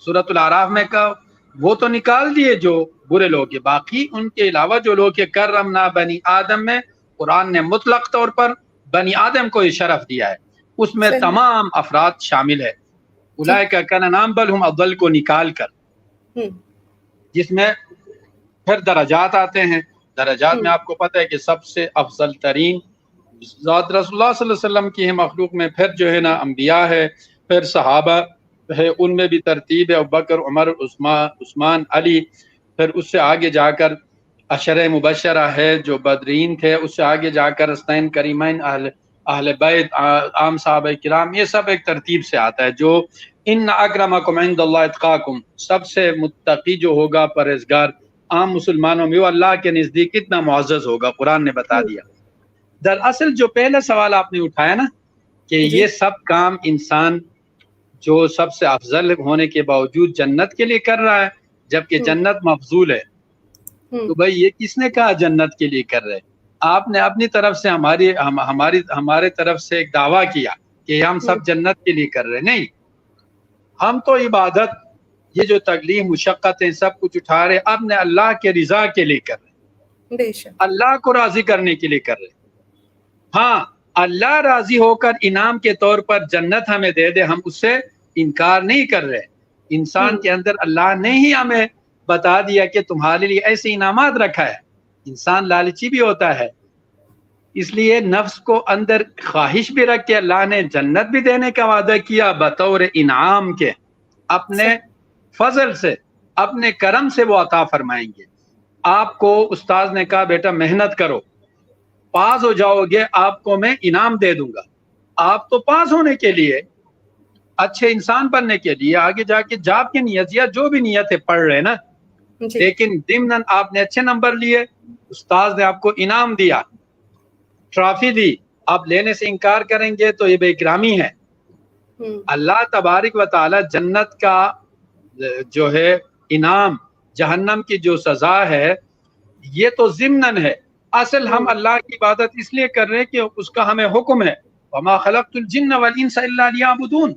سورۃ الاعراف میں کہا وہ تو نکال دیے جو برے لوگ ہیں، باقی ان کے علاوہ جو لوگ ہیں کرمنا بنی آدم میں قرآن نے مطلق طور پر بنی آدم کو یہ شرف دیا ہے، اس میں تمام افراد شامل ہے۔ اولئک کالانعام بل ہم اضل کو نکال کر، جس میں پھر درجات آتے ہیں۔ درجات میں آپ کو پتہ ہے کہ سب سے افضل ترین ذات رسول اللہ صلی اللہ علیہ وسلم کی ہے مخلوق میں، پھر جو ہے نا انبیاء ہے، پھر صحابہ ہے، ان میں بھی ترتیب ہے، ابوبکر، عمر، عثمان، علی، پھر اس سے آگے جا کر عشرہ مبشرہ ہے جو بدرین تھے، اس سے آگے جا کر حسنین کریمین، اہل بیت، عام صحابہ کرام، یہ سب ایک ترتیب سے آتا ہے۔ جو ان اکرمکم عند اللہ اتقاکم، سب سے متقی جو ہوگا، پرہیزگار عام مسلمانوں میں، وہ اللہ کے نزدیک کتنا معزز ہوگا، قرآن نے بتا دیا۔ دراصل جو پہلا سوال آپ نے اٹھایا نا کہ یہ سب کام انسان جو سب سے افضل ہونے کے باوجود جنت کے لیے کر رہا ہے، جبکہ جنت مفضول ہے، تو بھائی یہ کس نے کہا جنت کے لیے کر رہے؟ آپ نے اپنی طرف سے ہمارے طرف سے ایک دعویٰ کیا کہ ہم سب جنت کے لیے کر رہے، نہیں، ہم تو عبادت، یہ جو تکلیف، مشقتیں، سب کچھ اٹھا رہے اپنے اللہ کے رضا کے لیے کر رہے، اللہ کو راضی کرنے کے لیے کر رہے۔ ہاں اللہ راضی ہو کر انعام کے طور پر جنت ہمیں دے دے، ہم اس سے انکار نہیں کر رہے۔ انسان کے اندر اللہ نے ہی ہمیں بتا دیا کہ تمہارے لیے ایسے انعامات رکھا ہے۔ انسان لالچی بھی ہوتا ہے، اس لیے نفس کو اندر خواہش بھی رکھ کے اللہ نے جنت بھی دینے کا وعدہ کیا بطور انعام کے، اپنے فضل سے، اپنے کرم سے وہ عطا فرمائیں گے۔ آپ کو استاذ نے کہا بیٹا محنت کرو، پاس ہو جاؤ گے، آپ کو میں انعام دے دوں گا۔ آپ تو پاس ہونے کے لیے، اچھے انسان بننے کے لیے، آگے جا کے جاب کی نیت یا جو بھی نیت ہے پڑھ رہے نا، لیکن ضمناً آپ نے اچھے نمبر لیے، استاذ نے آپ کو انعام دیا، ٹرافی دی، آپ لینے سے انکار کریں گے تو یہ بے اکرامی ہے۔ اللہ تبارک و تعالی جنت کا جو ہے انعام، جہنم کی جو سزا ہے، یہ تو ضمناً ہے، اصل ہم اللہ کی عبادت اس لیے کر رہے کہ اس کا ہمیں حکم ہے، وما خلقت الجن والانس الا لیعبدون۔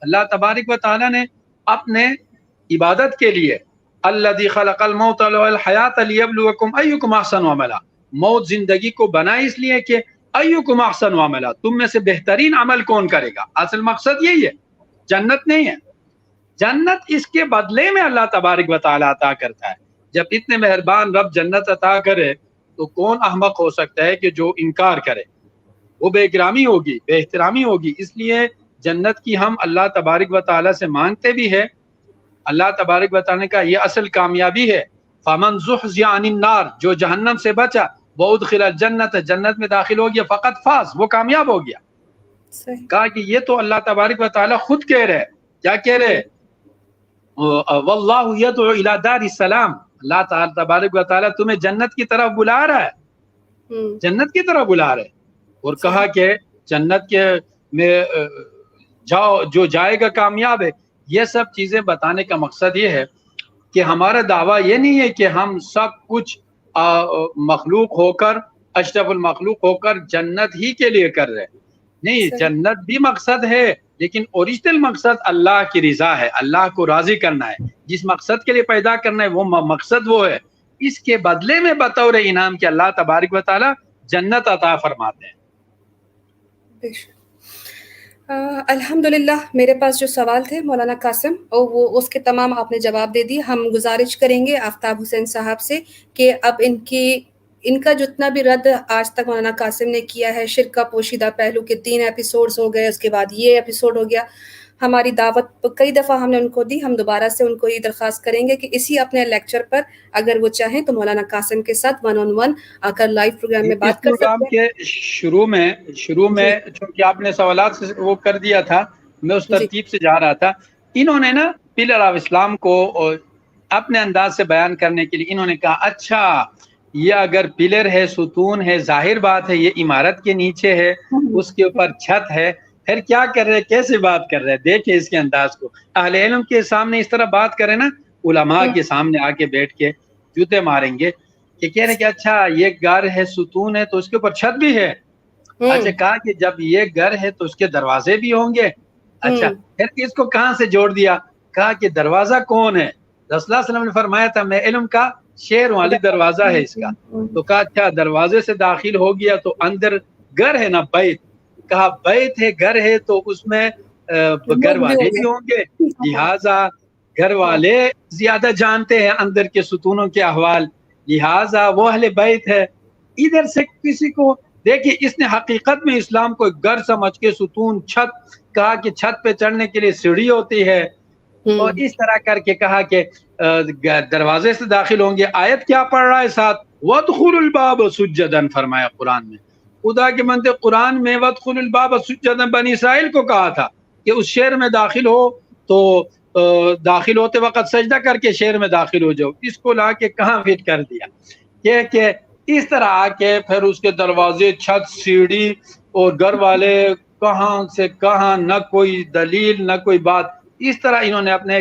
اللہ تبارک و تعالی نے اپنے عبادت کے لیے الذی خلق الموت والحیات لیبلوکم ایکم احسن عملا، موت زندگی کو بنا اس لیے کہ ایکم احسن عملا، تم میں سے بہترین عمل کون کرے گا، اصل مقصد یہی ہے، جنت نہیں ہے۔ جنت اس کے بدلے میں اللہ تبارک و تعالی عطا کرتا ہے۔ جب اتنے مہربان رب جنت عطا کرے تو کون احمق ہو سکتا ہے کہ جو انکار کرے؟ وہ بے اکرامی ہوگی، بے احترامی ہوگی۔ اس لیے جنت کی ہم اللہ تبارک و تعالیٰ سے مانگتے بھی ہے۔ اللہ تبارک و تعالیٰ کا یہ اصل کامیابی ہے، فمن زحزح عن النار، جو جہنم سے بچا، وادخل الجنت، جنت میں داخل ہو گیا، فقط فاز، وہ کامیاب ہو گیا۔ صحیح۔ کہا کہ یہ تو اللہ تبارک و تعالیٰ خود کہہ رہے، کیا کہہ رہے؟ واللہ یدعو الی دار السلام، اللہ تعالیٰ تبارک و تعالیٰ تمہیں جنت کی طرف بلا رہا ہے، جنت کی طرف بلا رہے۔ اور کہا کہ جنت کے میں جاؤ، جو جائے گا کامیاب ہے۔ یہ سب چیزیں بتانے کا مقصد یہ ہے کہ ہمارا دعویٰ یہ نہیں ہے کہ ہم سب کچھ مخلوق ہو کر، اشرف المخلوق ہو کر جنت ہی کے لیے کر رہے، نہیں، جنت بھی مقصد ہے، لیکن اوریجنل مقصد اللہ کی رضا ہے، اللہ کو راضی کرنا ہے۔ جس مقصد کے لیے پیدا کرنا ہے وہ مقصد وہ ہے، اس کے بدلے میں بطور انعام کہ اللہ تبارک و تعالی جنت عطا فرماتے ہیں۔ الحمدللہ میرے پاس جو سوال تھے مولانا قاسم، اور وہ اس کے تمام آپ نے جواب دے دیے۔ ہم گزارش کریں گے آفتاب حسین صاحب سے کہ اب ان کا جتنا بھی رد آج تک مولانا قاسم نے کیا ہے، شرک کا پوشیدہ پہلو کے 3 ایپیسوڈز ہو گئے، اس کے بعد یہ ایپیسوڈ ہو گیا، ہماری دعوت کئی دفعہ ہم نے ان کو دی، ہم دوبارہ سے ان کو یہ درخواست کریں گے کہ اسی اپنے لیکچر پر اگر وہ چاہیں تو مولانا قاسم کے ساتھ 1 آ کر لائیو پروگرام میں بات کر سکتے ہیں۔ پروگرام کے شروع میں چونکہ آپ نے سوالات سے وہ کر دیا تھا، میں اس ترتیب سے جا رہا تھا۔ انہوں نے نا پلر آف اسلام کو اپنے انداز سے بیان کرنے کے لیے انہوں نے کہا اچھا یہ اگر پلر ہے، ستون ہے، ظاہر بات ہے یہ عمارت کے نیچے ہے، اس کے اوپر چھت ہے، پھر کیا کر رہے، کیسے بات کر رہے؟ دیکھیں اس کے انداز کو، اہل علم کے سامنے اس طرح بات کریں نا، علماء کے سامنے آ کے بیٹھ کے جوتے ماریں گے کہ کہہ رہے کہ اچھا یہ گھر ہے، ستون ہے، تو اس کے اوپر چھت بھی ہے۔ اچھا کہا کہ جب یہ گھر ہے تو اس کے دروازے بھی ہوں گے۔ اچھا پھر اس کو کہاں سے جوڑ دیا؟ کہا کہ دروازہ کون ہے؟ رسول اللہ صلی اللہ علیہ وسلم نے فرمایا تھا میں علم کا شیر والی دروازہ ہے اس کا۔ تو کہا اچھا دروازے سے داخل ہو گیا تو اندر گھر ہے نا، بیت، کہا بیت ہے، گھر ہے، تو اس میں گھر والے بھی ہوں گے، لہٰذا گھر والے زیادہ جانتے ہیں اندر کے ستونوں کے احوال، لہٰذا وہ اہل بیت ہے۔ ادھر سے کسی کو دیکھیے، اس نے حقیقت میں اسلام کو گھر سمجھ کے ستون، چھت، کہا کہ چھت پہ چڑھنے کے لیے سیڑھی ہوتی ہے، اور اس طرح کر کے کہا کہ دروازے سے داخل ہوں گے۔ آیت کیا پڑھ رہا ہے ساتھ؟ وَادْخُلُوا الْبَابَ سُجَّدًا فرمایا قرآن میں۔ خدا کے بندے قرآن میں وَادْخُلُوا الْبَابَ سُجَّدًا بنی اسرائیل کو کہا تھا کہ اس شہر میں داخل ہو تو داخل ہوتے وقت سجدہ کر کے شہر میں داخل ہو جاؤ۔ اس کو لا کے کہاں فٹ کر دیا کہ اس طرح آ کے پھر اس کے دروازے، چھت، سیڑھی، اور گھر والے کہاں سے کہاں، نہ کوئی دلیل نہ کوئی بات۔ اس طرح انہوں نے اپنے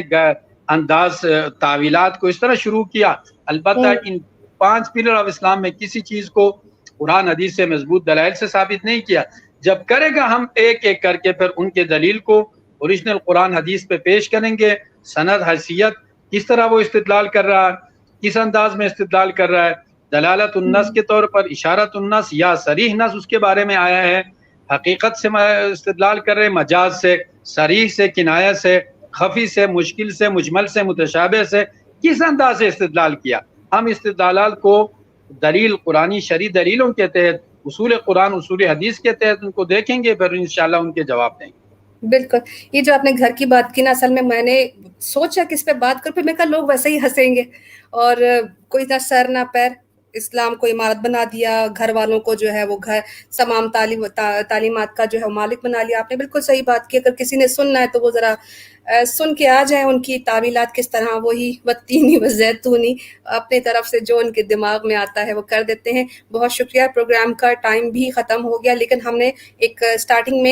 انداز تعویلات کو اس طرح شروع کیا۔ البتہ ان 5 پلر آف اسلام میں کسی چیز کو قرآن حدیث سے مضبوط دلائل سے ثابت نہیں کیا۔ جب کرے گا ہم ایک ایک کر کے پھر ان کے دلیل کو اوریجنل قرآن حدیث پہ پیش کریں گے، سند، حیثیت، کس طرح وہ استدلال کر رہا ہے، کس انداز میں استدلال کر رہا ہے، دلالت النص کے طور پر، اشارت النص یا صریح نص اس کے بارے میں آیا ہے، حقیقت سے استدلال کر رہے، مجاز سے، صریح سے، کنایہ سے، خفی سے، مشکل سے، مجمل سے، متشابہ سے، کس انداز سے استدلال کیا۔ ہم استدلالات کو دلیل، قرآنی شرعی دلیلوں کے تحت، اصول قرآن، اصول حدیث کے تحت ان کو دیکھیں گے، پھر انشاءاللہ ان کے جواب دیں گے۔ بالکل، یہ جو آپ نے گھر کی بات کی نا، اصل میں نے سوچا کس پہ بات کر، پھر میں کہا لوگ ویسے ہی ہنسیں گے، اور کوئی نہ سر نہ پیر، اسلام کو عمارت بنا دیا، گھر والوں کو جو ہے وہ گھر تمام تعلیمات کا جو ہے مالک بنا لیا۔ آپ نے بالکل صحیح بات کی، اگر کسی نے سننا ہے تو وہ ذرا سن کے آ جائیں، ان کی تعویلات کس طرح وہی والتینی والزیتونی اپنی طرف سے جو ان کے دماغ میں آتا ہے وہ کر دیتے ہیں۔ بہت شکریہ، پروگرام کا ٹائم بھی ختم ہو گیا، لیکن ہم نے ایک سٹارٹنگ میں